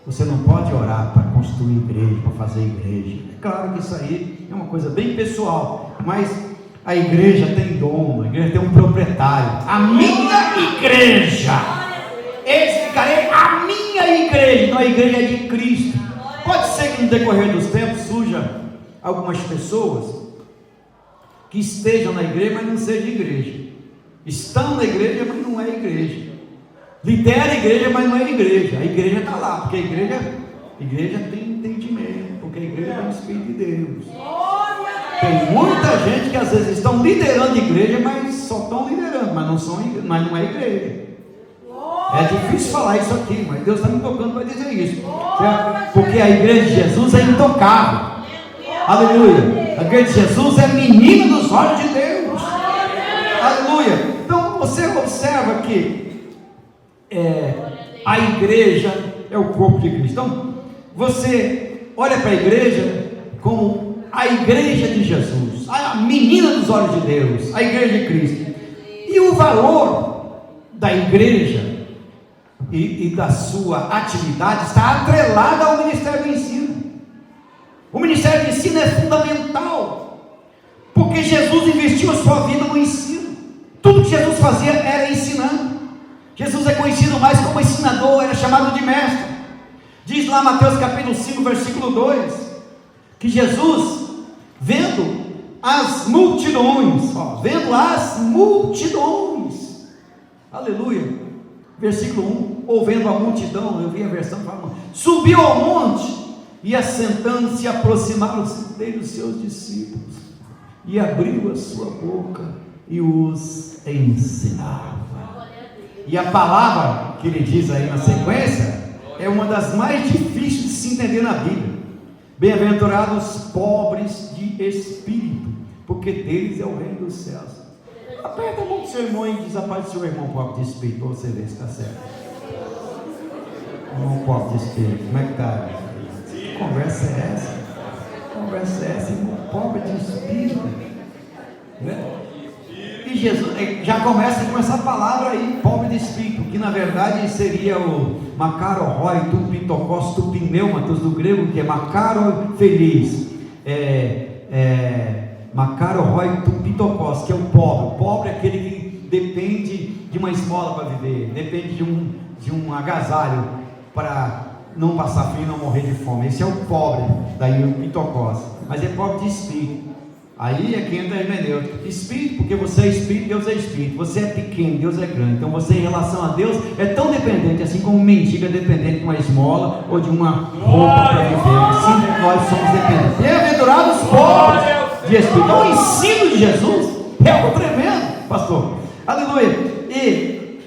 Você não pode orar para construir igreja, para fazer igreja. É claro que isso aí é uma coisa bem pessoal, mas a igreja tem dono, a igreja tem um proprietário. A minha igreja, edificarei a minha igreja, não a igreja de Cristo. Pode ser que no decorrer dos tempos surja algumas pessoas que estejam na igreja, mas não sejam igreja. Estão na igreja, mas não é igreja. Lidera a igreja, mas não é igreja. A igreja está lá, porque a igreja tem entendimento, porque a igreja tem o Espírito de Deus. Tem muita gente que às vezes estão liderando a igreja, mas só estão liderando, mas não é igreja. É difícil falar isso aqui, mas Deus está me tocando para dizer isso. Porque a igreja de Jesus é intocável. Aleluia. A igreja de Jesus é menina dos olhos de Deus. Aleluia. Então você observa que a igreja é o corpo de Cristo. Então você olha para a igreja como a igreja de Jesus, a menina dos olhos de Deus, a igreja de Cristo. E o valor da igreja e da sua atividade está atrelada ao ministério do ensino. O ministério do ensino é fundamental, porque Jesus investiu a sua vida no ensino. Tudo que Jesus fazia era ensinando. Jesus é conhecido mais como ensinador, era chamado de mestre. Diz lá Mateus capítulo 5, versículo 2, que Jesus, vendo as multidões, aleluia, versículo 1, ou vendo a multidão, eu vi a versão falando, subiu ao monte, e assentando-se, aproximaram-se dele os seus discípulos, e abriu a sua boca, e os ensinava. E a palavra que ele diz aí na sequência, é uma das mais difíceis de se entender na Bíblia. Bem-aventurados os pobres de espírito, porque deles é o reino dos céus. Aperta a mão do seu irmão e diz: a paz do seu irmão pobre de espírito, para você ver se está certo. Irmão pobre de espírito, como é que está? Que conversa é essa? Que conversa é essa, irmão pobre de espírito? Né? Jesus já começa a palavra aí, pobre de espírito, que na verdade seria o makaroroi tu pitokos tu pneumatos do grego, que é makaro feliz, makaroroi tu pitokos, que é o pobre. O pobre é aquele que depende de uma esmola para viver, depende de um agasalho para não passar frio e não morrer de fome. Esse é o pobre, daí o pitokos, mas é pobre de espírito. Aí é que entra a hermenêutica. Espírito, porque você é espírito, Deus é espírito. Você é pequeno, Deus é grande. Então você, em relação a Deus, é tão dependente, assim como um mendigo é dependente de uma esmola ou de uma roupa para viver. Assim nós somos dependentes. Bem-aventurados os pobres de espírito. Então o ensino de Jesus é algo tremendo, pastor. Aleluia. E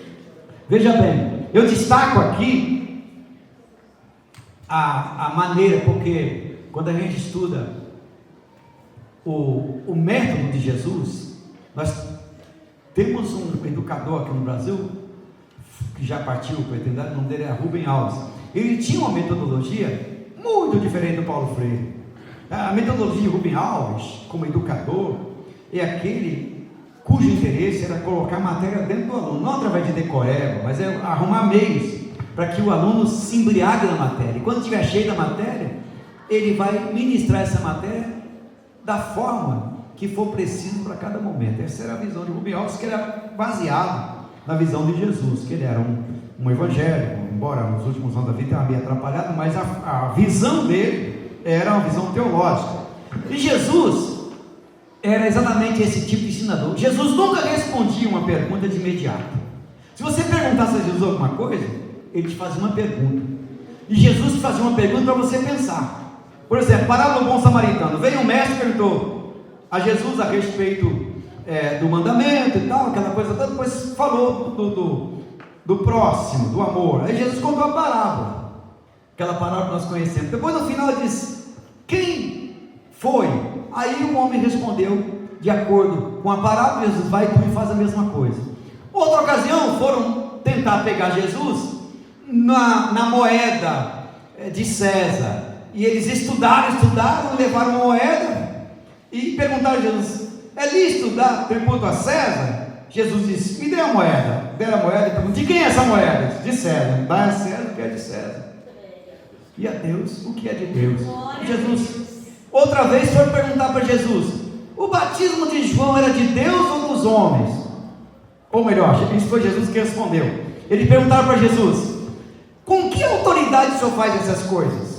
veja bem, eu destaco aqui a maneira, porque quando a gente estuda o método de Jesus, nós temos um educador aqui no Brasil, que já partiu para a eternidade, o nome dele é Rubem Alves. Ele tinha uma metodologia muito diferente do Paulo Freire. A metodologia de Rubem Alves, como educador, é aquele cujo interesse era colocar a matéria dentro do aluno, não através de decoreba, mas é arrumar meios para que o aluno se embriague na matéria. E quando estiver cheio da matéria, ele vai ministrar essa matéria da forma que for preciso para cada momento. Essa era a visão de Rubem Alves, que era baseado na visão de Jesus, que ele era um evangélico, embora nos últimos anos da vida tenha meio atrapalhado, mas a visão dele era uma visão teológica. E Jesus era exatamente esse tipo de ensinador. Jesus nunca respondia uma pergunta de imediato. Se você perguntasse a Jesus alguma coisa, ele te fazia uma pergunta, e Jesus te fazia uma pergunta para você pensar. Por exemplo, parábola do bom samaritano. Veio um mestre e perguntou a Jesus a respeito do mandamento e tal, aquela coisa toda. Depois falou do próximo, do amor. Aí Jesus contou a parábola, aquela parábola que nós conhecemos. Depois no final ele disse: quem foi? Aí o homem respondeu de acordo com a parábola. Jesus vai e faz a mesma coisa. Outra ocasião foram tentar pegar Jesus na moeda de César. E eles estudaram, levaram uma moeda e perguntaram a Jesus: é lícito dar tributo a César? Jesus disse: me dê a moeda. Deram a moeda e perguntaram: de quem é essa moeda? De César. Dá a César o que é de César, e a Deus o que é de Deus. Jesus, outra vez, foram perguntar para Jesus: o batismo de João era de Deus ou dos homens? Ou melhor, isso foi Jesus que respondeu. Eles perguntaram para Jesus: com que autoridade o Senhor faz essas coisas?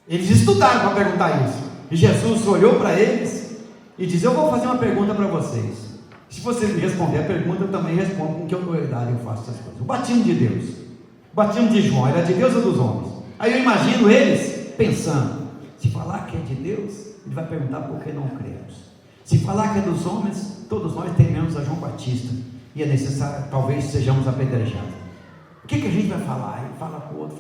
Eles estudaram para perguntar isso. E Jesus olhou para eles e disse: eu vou fazer uma pergunta para vocês. Se vocês me responderem a pergunta, eu também respondo com que autoridade eu faço essas coisas. O batismo de Deus, o batismo de João, era de Deus ou dos homens? Aí eu imagino eles pensando: se falar que é de Deus, ele vai perguntar por que não cremos. Se falar que é dos homens, todos nós tememos a João Batista, e é necessário, talvez sejamos apedrejados. O que a gente vai falar? Ele fala com o outro,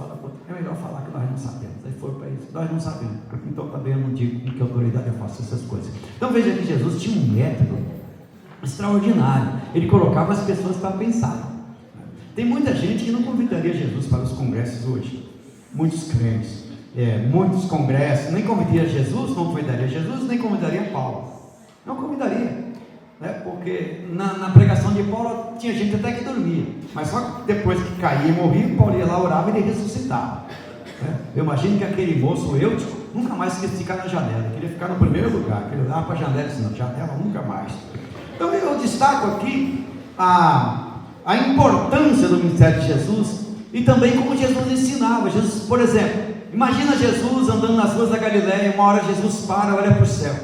é melhor falar que nós não sabemos. Aí foram para isso: nós não sabemos, então também eu não digo com que autoridade eu faço essas coisas. Então veja que Jesus tinha um método extraordinário. Ele colocava as pessoas para pensar. Tem muita gente que não convidaria Jesus para os congressos hoje. Muitos crentes, muitos congressos, nem convidaria Jesus, não convidaria Jesus, nem convidaria Paulo. Não convidaria. Porque na pregação de Paulo tinha gente até que dormia, mas só que depois que caía e morria, Paulo ia lá, orava e ele ressuscitava. Eu imagino que aquele moço Eutico nunca mais quis ficar na janela, queria ficar no primeiro lugar, queria olhar para a janela e disse: não, janela nunca mais. Então eu destaco aqui a importância do ministério de Jesus e também como Jesus ensinava. Jesus, por exemplo, imagina Jesus andando nas ruas da Galileia. Uma hora Jesus para, olha para o céu,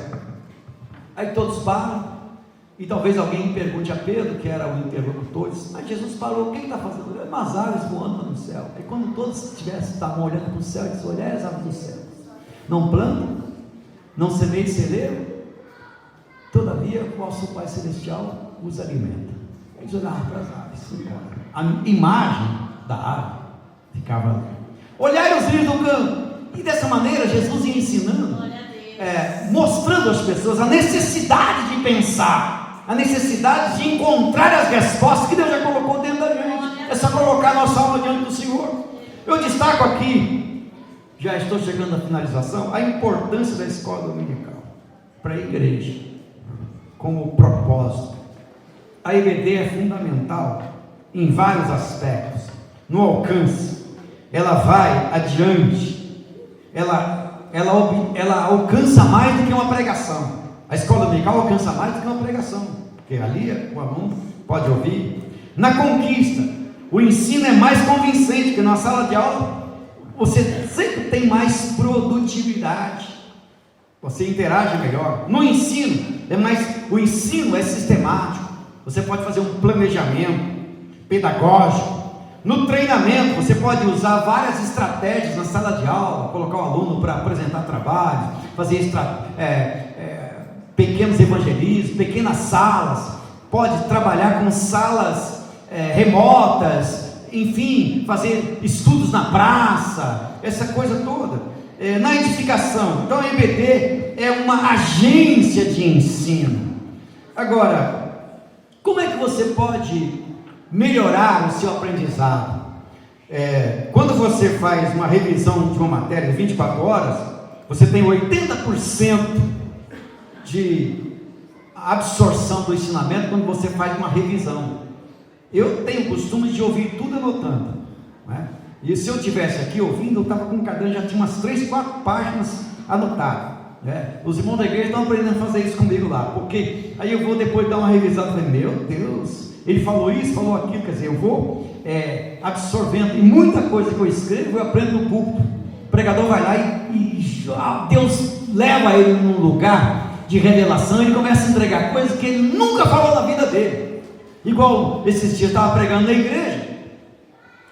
aí todos param. E talvez alguém pergunte a Pedro, que era o interlocutor, disse: mas Jesus parou, o que ele está fazendo? Umas aves voando no céu. Aí quando todos estavam olhando para o céu, ele disse: olha as aves do céu, não plantam, não semeiam de celeiro, todavia o vosso Pai Celestial os alimenta. Eles olhavam para as aves, a imagem da ave ficava ali. Olhai os rios do campo. E dessa maneira Jesus ia ensinando, mostrando às pessoas a necessidade de pensar, a necessidade de encontrar as respostas que Deus já colocou dentro da gente. É só colocar nossa alma diante do Senhor. Eu destaco aqui, já estou chegando à finalização, a importância da escola dominical para a igreja, como propósito a EBD é fundamental em vários aspectos. No alcance, ela vai adiante, ela alcança mais do que uma pregação. A escola dominical alcança mais do que uma pregação, porque ali o aluno pode ouvir. Na conquista, o ensino é mais convincente, porque na sala de aula você sempre tem mais produtividade, você interage melhor. No ensino, o ensino é sistemático, você pode fazer um planejamento pedagógico. No treinamento, você pode usar várias estratégias na sala de aula, colocar o aluno para apresentar trabalhos, fazer pequenos evangelismos, pequenas salas, pode trabalhar com salas remotas, enfim, fazer estudos na praça, essa coisa toda. Na edificação, então a EBD é uma agência de ensino. Agora, como é que você pode melhorar o seu aprendizado? Quando você faz uma revisão de uma matéria de 24 horas, você tem 80% de absorção do ensinamento quando você faz uma revisão. Eu tenho o costume de ouvir tudo anotando, né? E se eu estivesse aqui ouvindo, eu estava com um caderno, já tinha umas 3, 4 páginas anotadas, né? Os irmãos da igreja estão aprendendo a fazer isso comigo lá, porque aí eu vou depois dar uma revisada e falei, meu Deus, ele falou isso, falou aquilo, quer dizer, eu vou absorvendo, e muita coisa que eu escrevo eu aprendo no púlpito. O pregador vai lá e Deus leva ele num lugar de revelação, ele começa a entregar coisas que ele nunca falou na vida dele. Igual esses dias eu estava pregando na igreja,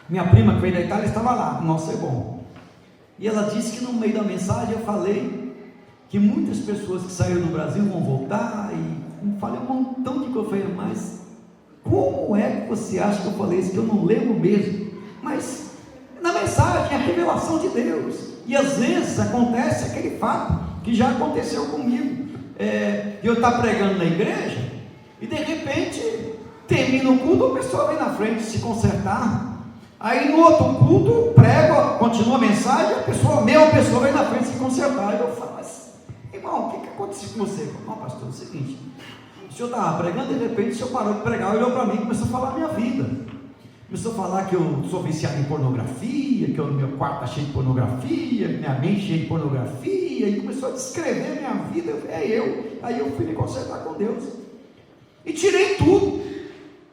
minha prima que veio da Itália estava lá, nossa, é bom, e ela disse que no meio da mensagem eu falei que muitas pessoas que saíram do Brasil vão voltar, e falei um montão de coisa, mas como é que você acha que eu falei isso, que eu não lembro mesmo? Mas na mensagem é a revelação de Deus, e às vezes acontece aquele fato que já aconteceu comigo, eu estar pregando na igreja, e de repente termina o culto, a pessoa vem na frente se consertar, aí no outro culto, prego, continua a mensagem, a mesma pessoa vem na frente se consertar, e eu falo, mas irmão, o que aconteceu com você? Não, pastor, é o seguinte, o senhor estava pregando, de repente o senhor parou de pregar, olhou para mim e começou a falar a minha vida, começou a falar que eu sou viciado em pornografia, que o meu quarto está cheio de pornografia, minha mente cheia de pornografia, e começou a descrever a minha vida, aí eu fui me consertar com Deus, e tirei tudo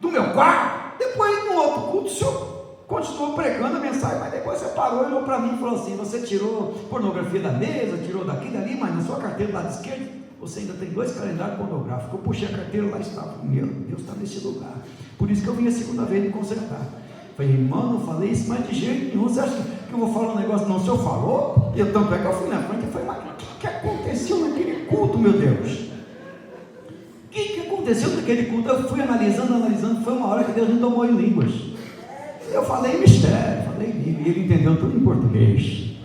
do meu quarto. Depois no outro culto o senhor continuou pregando a mensagem, mas depois você parou, olhou para mim e falou assim, você tirou pornografia da mesa, tirou daqui e dali, mas na sua carteira do lado esquerdo você ainda tem 2 calendários pornográficos. Eu puxei a carteira, lá estava, meu Deus, está nesse lugar, por isso que eu vim a segunda vez me consertar. Falei, irmão, não falei isso mais de jeito nenhum, você acha que eu vou falar um negócio? Não, o senhor falou, e eu tanto é que eu fui na frente e falei, mas o que aconteceu naquele culto, meu Deus? O que aconteceu naquele culto? Eu fui analisando, foi uma hora que Deus me tomou em línguas. Eu falei mistério, falei língua, e ele entendeu tudo em português.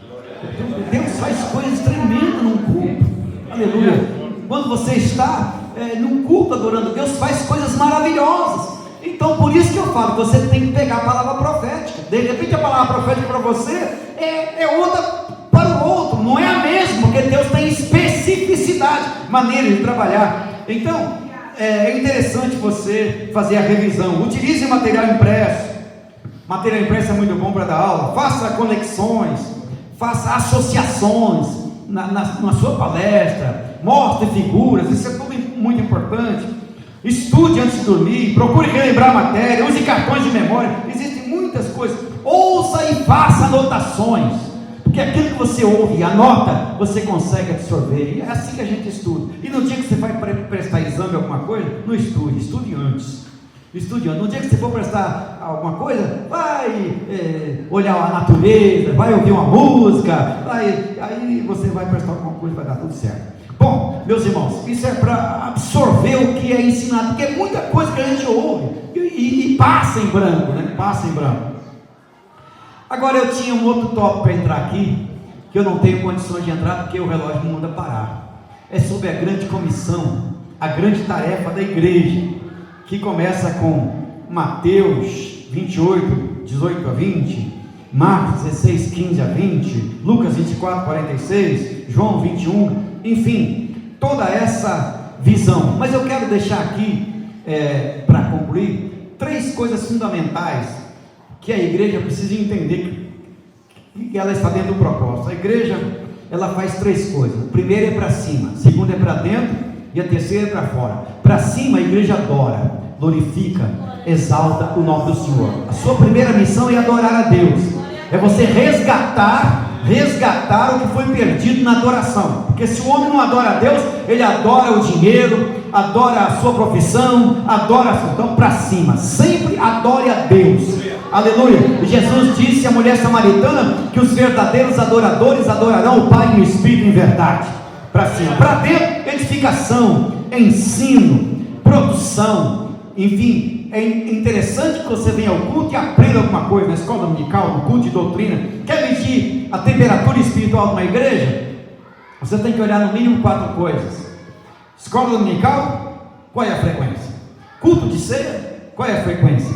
Deus faz coisas tremendas num culto, aleluia. Quando você está num culto adorando Deus, faz coisas maravilhosas. Então por isso que eu falo, você tem que pegar a palavra profética. De repente a palavra profética para você é outra para o outro, não é a mesma, porque Deus tem especificidade, maneira de trabalhar. Então, é interessante você fazer a revisão. Utilize material impresso. Material impresso é muito bom para dar aula. Faça conexões, faça associações na sua palestra. Mostre figuras, isso é tudo muito importante. Estude antes de dormir. Procure relembrar a matéria. Use cartões de memória. Existem muitas coisas. Ouça e faça anotações. Porque aquilo que você ouve e anota, você consegue absorver. E é assim que a gente estuda. E no dia que você vai prestar exame alguma coisa, não estude, estude antes. Estude antes. No dia que você for prestar alguma coisa, vai olhar a natureza, vai ouvir uma música, aí você vai prestar alguma coisa, vai dar tudo certo. Bom, meus irmãos, isso é para absorver o que é ensinado, porque é muita coisa que a gente ouve e passa em branco, né? Passa em branco. Agora eu tinha um outro tópico para entrar aqui, que eu não tenho condições de entrar porque o relógio não manda parar. É sobre a grande comissão, a grande tarefa da igreja, que começa com Mateus 28, 18 a 20, Marcos 16, 15 a 20, Lucas 24, 46, João 21, enfim, toda essa visão. Mas eu quero deixar aqui para concluir, 3 coisas fundamentais que a igreja precisa entender que ela está dentro do propósito. A igreja, ela faz 3 coisas. O primeiro é para cima, o segundo é para dentro e a terceira é para fora. Para cima a igreja adora, glorifica, exalta o nome do Senhor. A sua primeira missão é adorar a Deus, é você resgatar o que foi perdido na adoração. Porque se o homem não adora a Deus, ele adora o dinheiro, adora a sua profissão, então para cima, sempre adore a Deus. Aleluia. E Jesus disse à mulher samaritana que os verdadeiros adoradores adorarão o Pai no Espírito e em verdade. Para cima. Para dentro, edificação, ensino, produção, enfim. É interessante que você venha ao culto e aprenda alguma coisa na escola dominical, no culto de doutrina. Quer medir a temperatura espiritual de uma igreja? Você tem que olhar no mínimo 4 coisas. Escola dominical, qual é a frequência? Culto de ceia, qual é a frequência?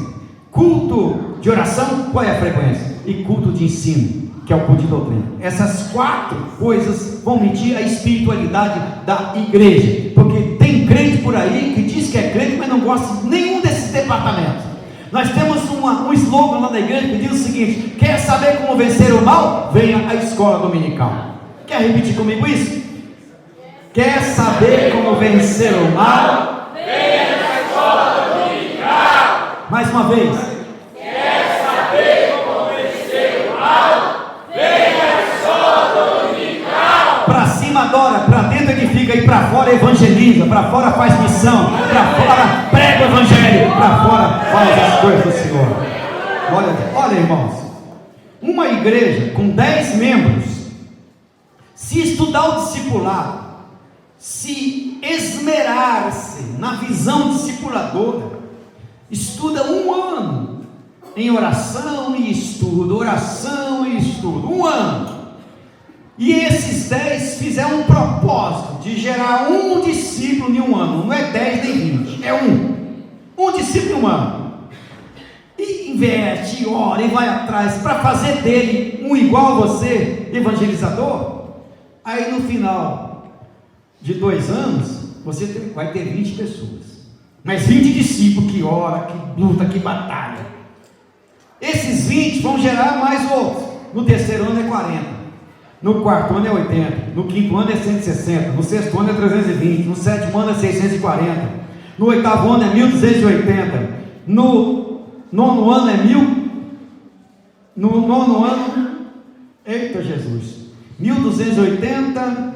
Culto de oração, qual é a frequência? E culto de ensino, que é o culto de doutrina. Essas 4 coisas vão medir a espiritualidade da igreja. Porque tem crente por aí que diz que é crente, mas não gosta de nenhum desses departamentos. Nós temos um slogan lá da igreja que diz o seguinte: quer saber como vencer o mal? Venha à escola dominical. Quer repetir comigo isso? Quer saber como vencer o mal? Venha à escola dominical. Mais uma vez. Quer saber como vencer o mal? Venha à escola dominical. Para cima adora, para dentro edifica e para fora evangeliza, para fora faz missão, para fora prega o evangelho, para fora faz as coisas do Senhor. Olha irmãos, uma igreja com 10 membros, se estudar o discipulado, se esmerar-se na visão discipuladora, estuda 1 ano em oração e estudo, 1 ano, e esses 10 fizeram um propósito de gerar um discípulo em 1 ano, não é 10 nem 20, é um discípulo em 1 ano, e investe, ora e vai atrás, para fazer dele um igual a você, evangelizador. Aí no final de 2 anos, você vai ter 20 pessoas, mas 20 discípulos que ora, que luta, que batalha. Esses 20 vão gerar mais outros. No 3º ano é 40, no 4º ano é 80, no 5º ano é 160, no 6º ano é 320, no 7º ano é 640, no 8º ano é 1280, no 9º ano é 1000, no 9º ano, eita Jesus, 1280,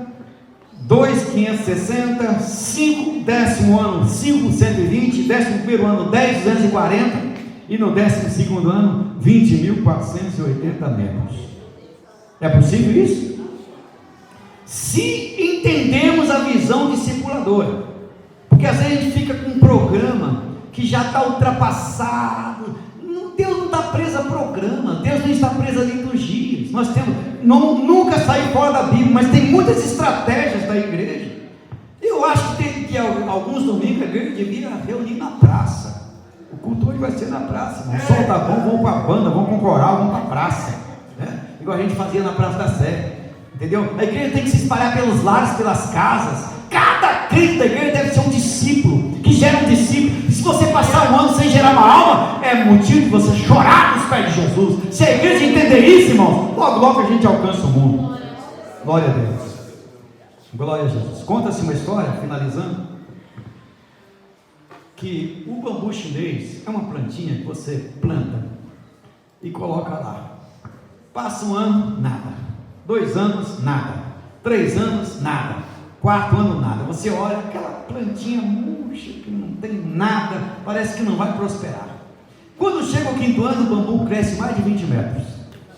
2.560, 5, 10º ano, 5.120, 11º ano, 10.240, e no 12º ano, 20.480 metros. É possível isso? Se entendemos a visão discipuladora, porque às vezes a gente fica com um programa que já está ultrapassado. Deus não está preso a programa, Deus não está preso a liturgias. Nós temos, nunca sair fora da Bíblia, mas tem muitas estratégias da igreja. Eu acho que alguns domingos a igreja devia reunir na praça. O culto hoje vai ser na praça. O sol está bom, vamos para a banda, vamos com o coral, vamos para a praça, né? Igual a gente fazia na Praça da Sé, entendeu? A igreja tem que se espalhar pelos lares, pelas casas. Cada crente da igreja deve ser um discípulo, que gera um discípulo. Se você passar 1 ano sem gerar uma alma, é motivo de você chorar nos pés de Jesus. Se a igreja entender isso, irmão, logo a gente alcança o mundo. Glória a Deus. Glória a Jesus. Conta-se uma história, finalizando, que o bambu chinês é uma plantinha que você planta e coloca lá. Passa 1 ano, nada. 2 anos, nada. 3 anos, nada. 4º ano, nada. Você olha aquela plantinha murcha, que não tem nada, parece que não vai prosperar. Quando chega o 5º ano, o bambu cresce mais de 20 metros.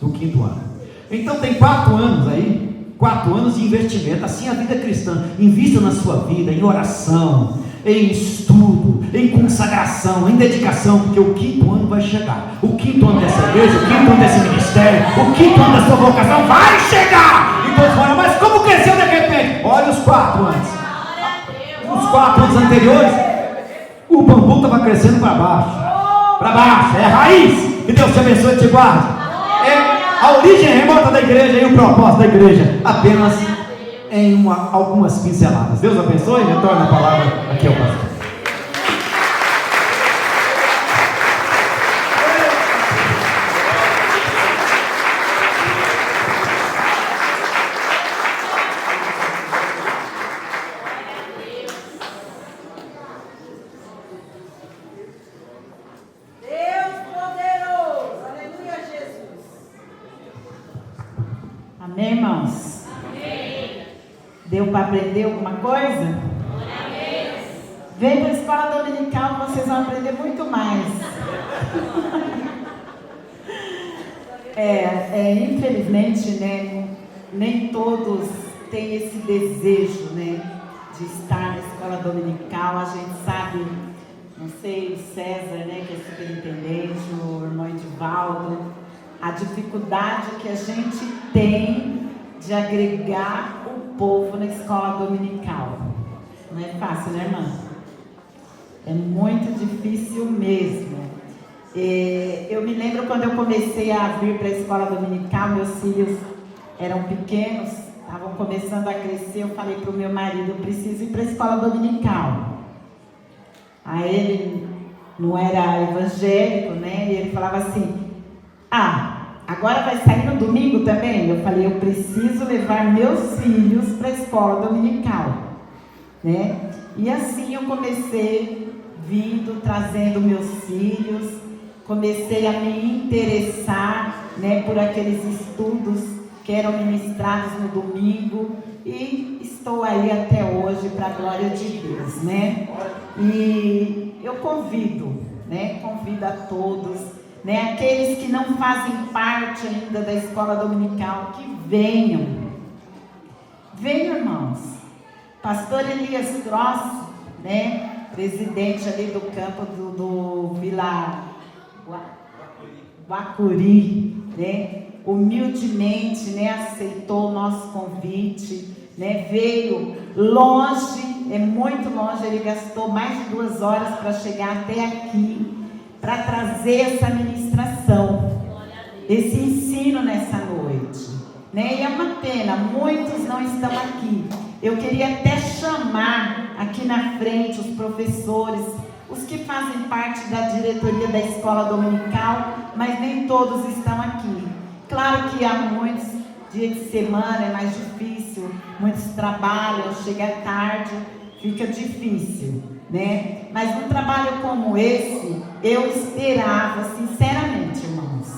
No 5º ano. Então tem 4 anos aí, 4 anos de investimento. Assim a vida cristã. Invista na sua vida em oração, em estudo, em consagração, em dedicação, porque o 5º ano vai chegar. O 5º ano dessa igreja, o 5º ano desse ministério, o 5º ano da sua vocação vai chegar. E todos falam, mas como cresceu de repente? Olha os 4 anos. Os 4 anos anteriores, o bambu estava crescendo para baixo, é a raiz. Que Deus te abençoe e te guarde. É a origem remota da igreja e o propósito da igreja, apenas em algumas pinceladas. Deus abençoe e retorna a palavra aqui ao pastor. irmãos? Deu para aprender alguma coisa? Vem para a escola dominical que vocês vão aprender muito mais. Infelizmente, né, nem todos têm esse desejo, né, de estar na escola dominical. A gente sabe, não sei, o César, né, que é superintendente, o irmão Edivaldo, a dificuldade que a gente tem de agregar o povo na escola dominical. Não é fácil, né, irmã? É muito difícil mesmo. Eu me lembro quando eu comecei a vir para a escola dominical, meus filhos eram pequenos, estavam começando a crescer. Eu falei para o meu marido: eu preciso ir para a escola dominical. Aí ele não era evangélico, né? E ele falava assim: agora vai sair no domingo também? Eu falei: eu preciso levar meus filhos para a escola dominical, né? E assim eu comecei vindo, trazendo meus filhos. Comecei a me interessar, né, por aqueles estudos que eram ministrados no domingo, e estou aí até hoje, para a glória de Deus, né? E eu convido a todos, né, aqueles que não fazem parte ainda da escola dominical, que venham. Venham, irmãos. Pastor Elias Cross, né, presidente ali do campo do Vila Guacuri, né, humildemente, né, aceitou o nosso convite, né, veio longe, é muito longe. Ele gastou mais de 2 horas para chegar até aqui, para trazer essa ministração, esse ensino nessa noite, né? E é uma pena, muitos não estão aqui. Eu queria até chamar aqui na frente os professores, os que fazem parte da diretoria da escola dominical, mas nem todos estão aqui. Claro que há muitos dias de semana é mais difícil, muitos trabalham, chega tarde, fica difícil, né? Mas um trabalho como esse, eu esperava, sinceramente, irmãos,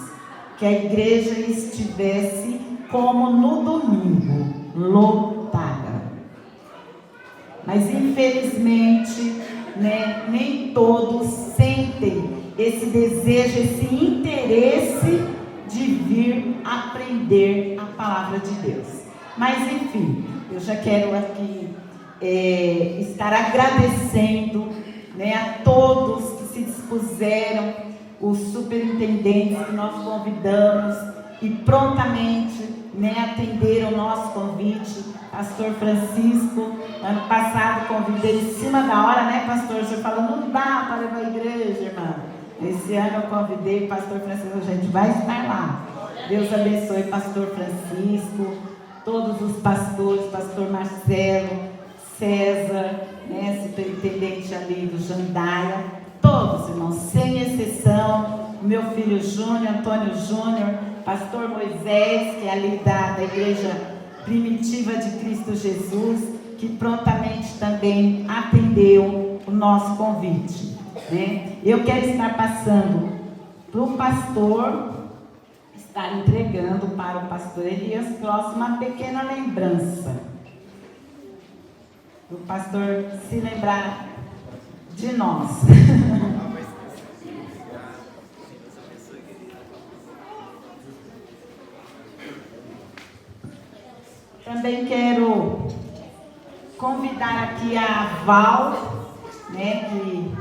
que a igreja estivesse como no domingo, lotada. Mas infelizmente, né, nem todos sentem esse desejo, esse interesse de vir aprender a palavra de Deus. Mas enfim, eu já quero aqui estar agradecendo, né, a todos que se dispuseram, os superintendentes que nós convidamos e prontamente, né, atenderam o nosso convite. Pastor Francisco, ano passado convidei em cima da hora, né, pastor? O senhor falou: não dá para levar a igreja, irmã. Esse ano eu convidei o pastor Francisco, a gente vai estar lá. Deus abençoe pastor Francisco, todos os pastores, pastor Marcelo, César, né, superintendente ali do Jandaia, todos, irmãos, sem exceção. Meu filho Júnior, Antônio Júnior, pastor Moisés, que é ali da Igreja Primitiva de Cristo Jesus, que prontamente também atendeu o nosso convite, né? Eu quero estar passando para o pastor, estar entregando para o pastor Elias Cross uma pequena lembrança, para o pastor se lembrar de nós. Também quero convidar aqui a Val, né, que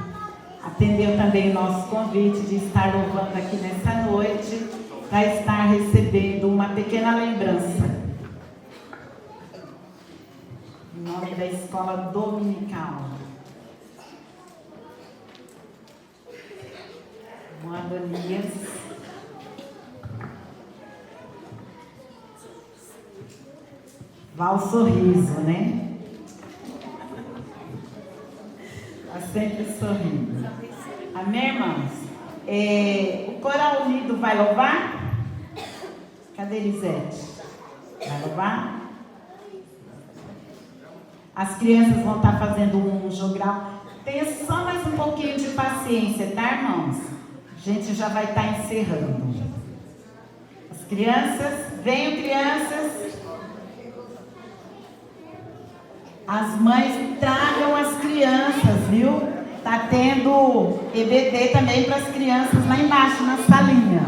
atendeu também o nosso convite de estar louvando aqui nessa noite, para estar recebendo uma pequena lembrança em nome da escola dominical. Adonias. Val sorriso, né? Está sempre sorrindo. Amém, irmãos? O Coral Unido vai louvar? Cadê Elisete? Vai louvar? As crianças vão estar fazendo um jogral. Tenha só mais um pouquinho de paciência, tá, irmãos? A gente já vai estar encerrando. As crianças, venham, crianças. as mães tragam as crianças, viu? Tá tendo EBD também para as crianças lá embaixo, na salinha.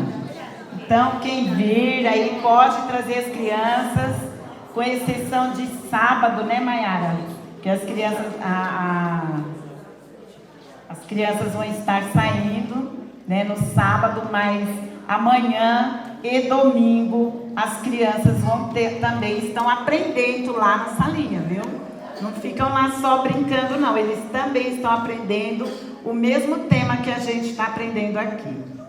Então, quem vir aí pode trazer as crianças, com exceção de sábado, né, Maiara? Que as crianças, as crianças vão estar saindo, né, no sábado, mas amanhã e domingo as crianças vão ter, também estão aprendendo lá na salinha, viu? Não ficam lá só brincando, não. Eles também estão aprendendo o mesmo tema que a gente está aprendendo aqui.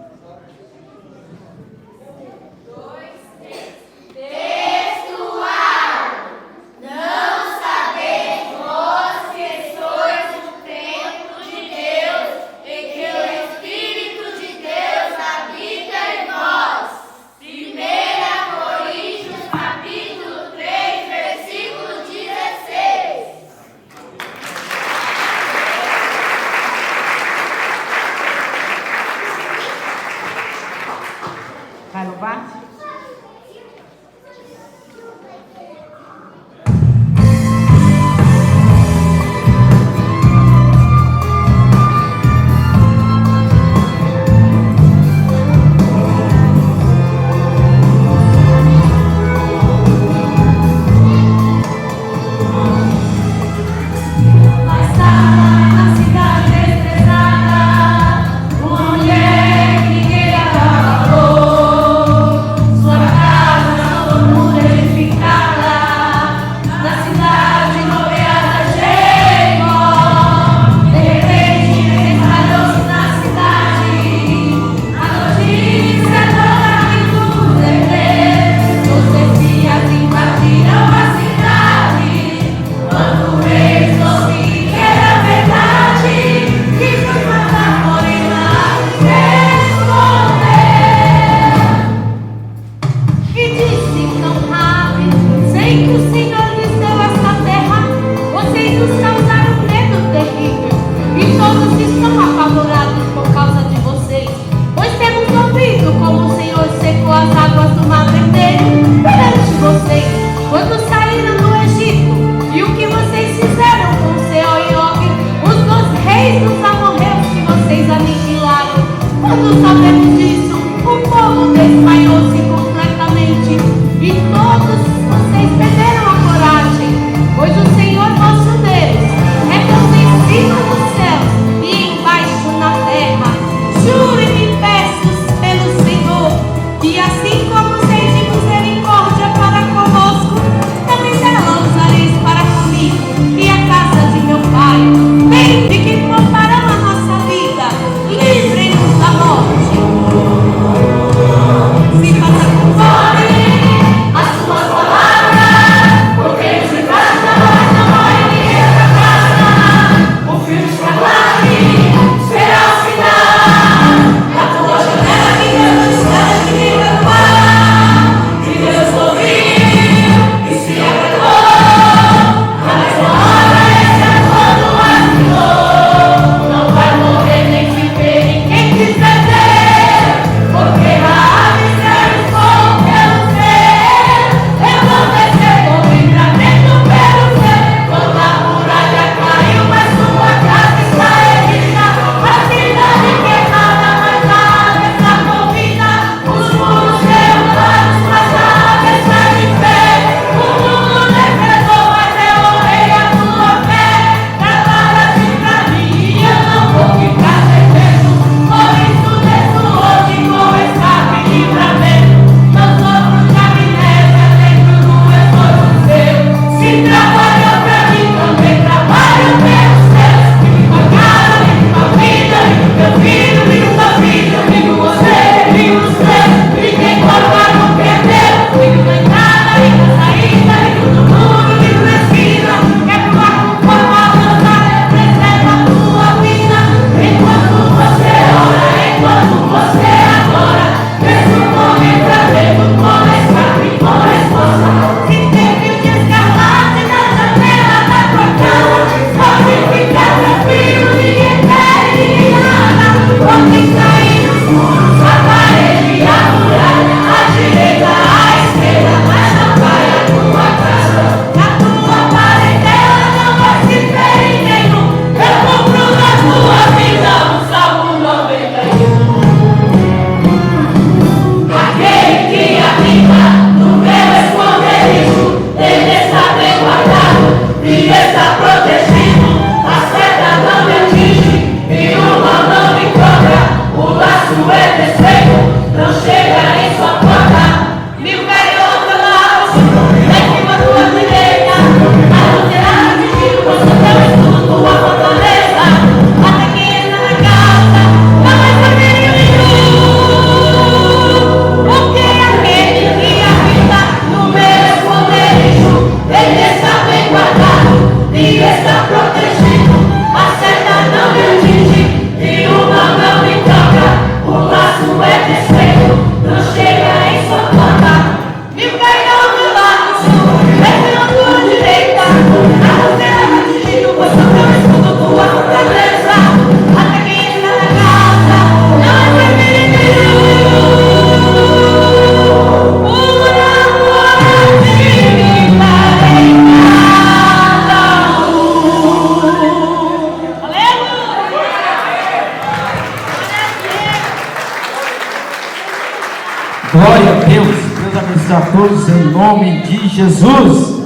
todos em nome de Jesus.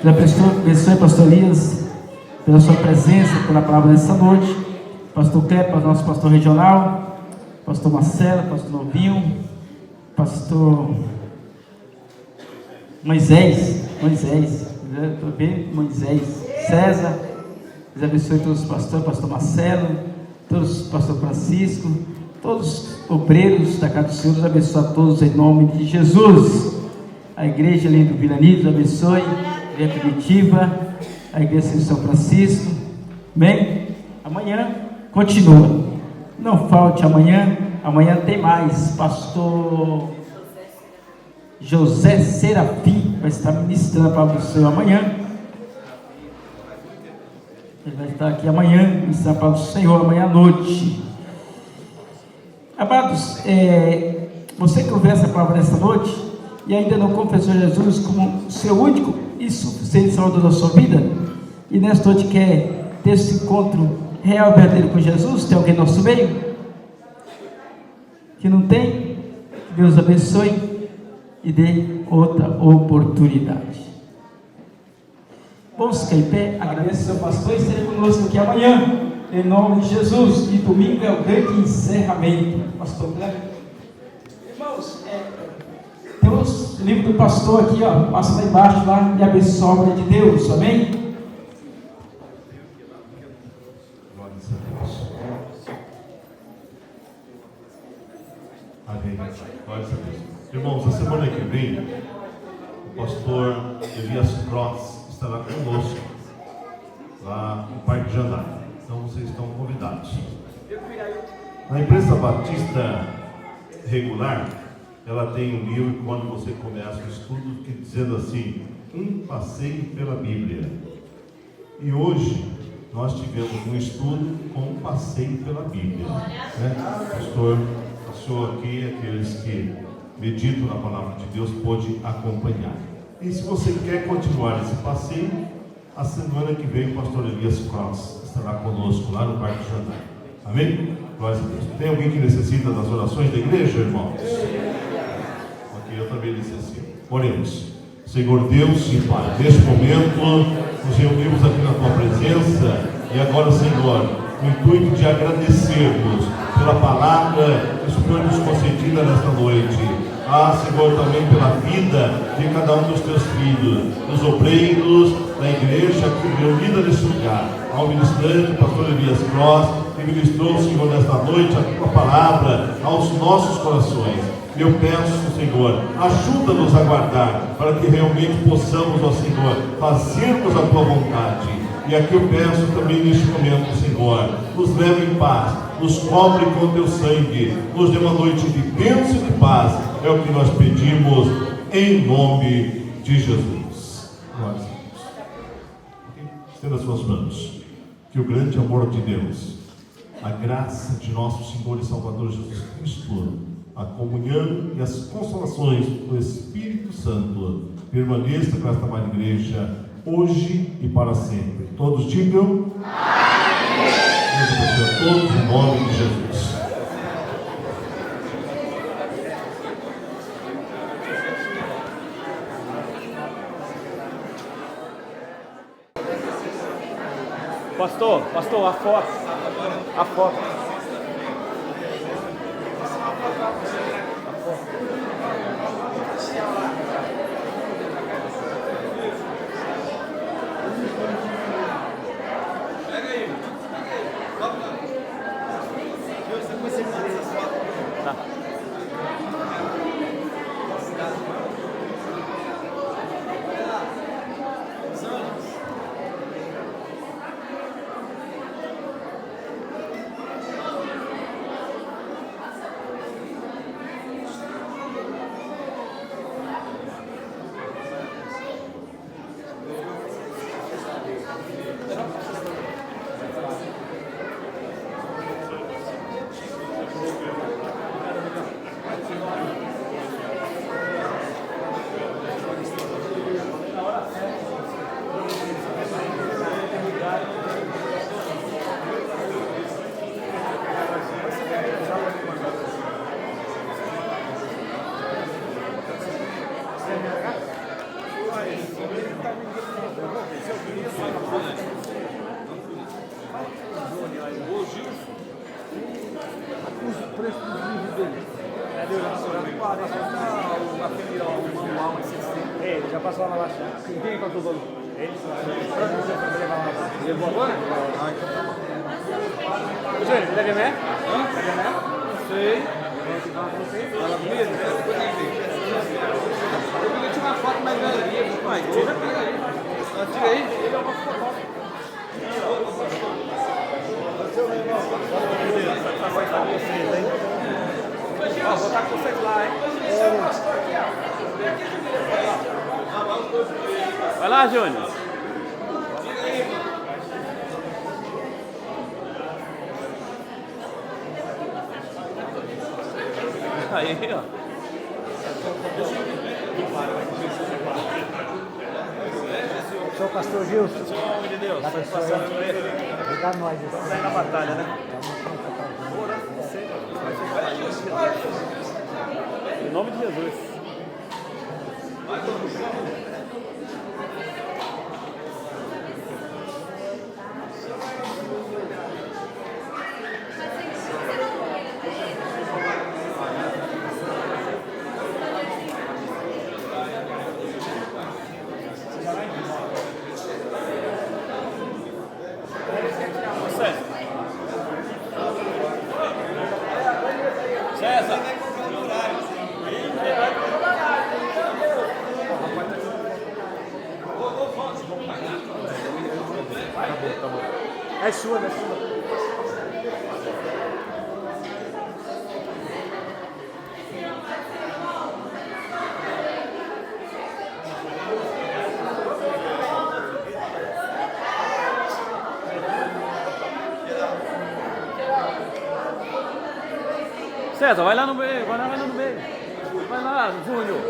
Deus abençoe, pastor Elias, pela sua presença, pela palavra nessa noite. Pastor Clepa, nosso pastor regional, pastor Marcelo, pastor Novinho, pastor Moisés, César. Deus abençoe todos os pastores, pastor Marcelo, todos, pastor Francisco, todos os obreiros da casa do Senhor. Deus abençoe a todos em nome de Jesus. A igreja ali do Vila Nilo, Deus abençoe. A igreja primitiva, a igreja de São Francisco. Bem, amanhã continua. Não falte amanhã. Amanhã tem mais. Pastor José Serafim vai estar ministrando a palavra do Senhor amanhã. Ele vai estar aqui amanhã, ministrando a palavra do Senhor amanhã à noite. Amados, você que ouviu essa palavra nessa noite e ainda não confessou Jesus como seu único e suficiente Salvador da sua vida, e nesta noite quer ter esse encontro real e verdadeiro com Jesus, tem alguém no nosso meio que não tem? Deus abençoe e dê outra oportunidade. Vamos ficar em pé, agradeço ao seu pastor e estarei conosco aqui amanhã, em nome de Jesus. E domingo é o grande encerramento. Pastor Cleber. Irmãos, temos o livro do pastor aqui, ó, passa lá embaixo lá, e abençoe a obra de Deus, amém? Glória a Deus. Amém. Glória a Deus. Irmãos, a semana que vem, o pastor Elias Cross estará conosco lá no Parque Jandar. Então vocês estão convidados. Na Imprensa Batista Regular, ela tem um livro, quando você começa o estudo, que dizendo assim: um passeio pela Bíblia. E hoje nós tivemos um estudo com um passeio pela Bíblia, né? O pastor passou aqui, aqueles que meditam na palavra de Deus pôde acompanhar. E se você quer continuar esse passeio, a semana que vem o pastor Elias Cross estará conosco lá no Parque Jandar. Amém? Glória a Deus. Tem alguém que necessita das orações da igreja, irmãos? Ok, eu também necessito. Oremos. Senhor Deus e Pai, neste momento nos reunimos aqui na tua presença e agora, Senhor, no intuito de agradecermos pela palavra que o Senhor nos concedida nesta noite. Senhor, também pela vida de cada um dos teus filhos, dos obreiros da igreja aqui reunida neste lugar, ao ministrante, pastor Elias Cross, que ministrou, Senhor, nesta noite a tua palavra aos nossos corações. Eu peço, Senhor, ajuda-nos a guardar, para que realmente possamos, ó Senhor, fazermos a tua vontade. E aqui eu peço também neste momento, Senhor, nos leve em paz, nos cobre com teu sangue, nos dê uma noite de bênção e de paz. É o que nós pedimos em nome de Jesus. Glória a Deus. Estenda as suas mãos. Que o grande amor de Deus, a graça de nosso Senhor e Salvador Jesus Cristo, a comunhão e as consolações do Espírito Santo permaneça com esta amada igreja hoje e para sempre. Todos digam amém. Deus abençoe a todos em nome de Jesus. Pastor, a foto. A foto. Pega aí. Tá. Os preços dos livros dele. Ele já passou lá baixo. Quem é que eu tô dando? Ele? Levou agora? Júnior, deve ver? Sei. Fala comigo? Eu queria tirar uma foto mais galeria, pai. Tira aí. Tira aí. Ó, vou estar com vocês lá, hein? Vai lá, Júnior. Aí, ó. Sou o pastor Gilson. Em nome de Deus. Satisfação de ver. Obrigado nós. Vamos sair na batalha, né? Em nome de Jesus. César. Tá bom. É sua, né? César, vai lá no meio, vai lá no meio. Vai lá, Júnior.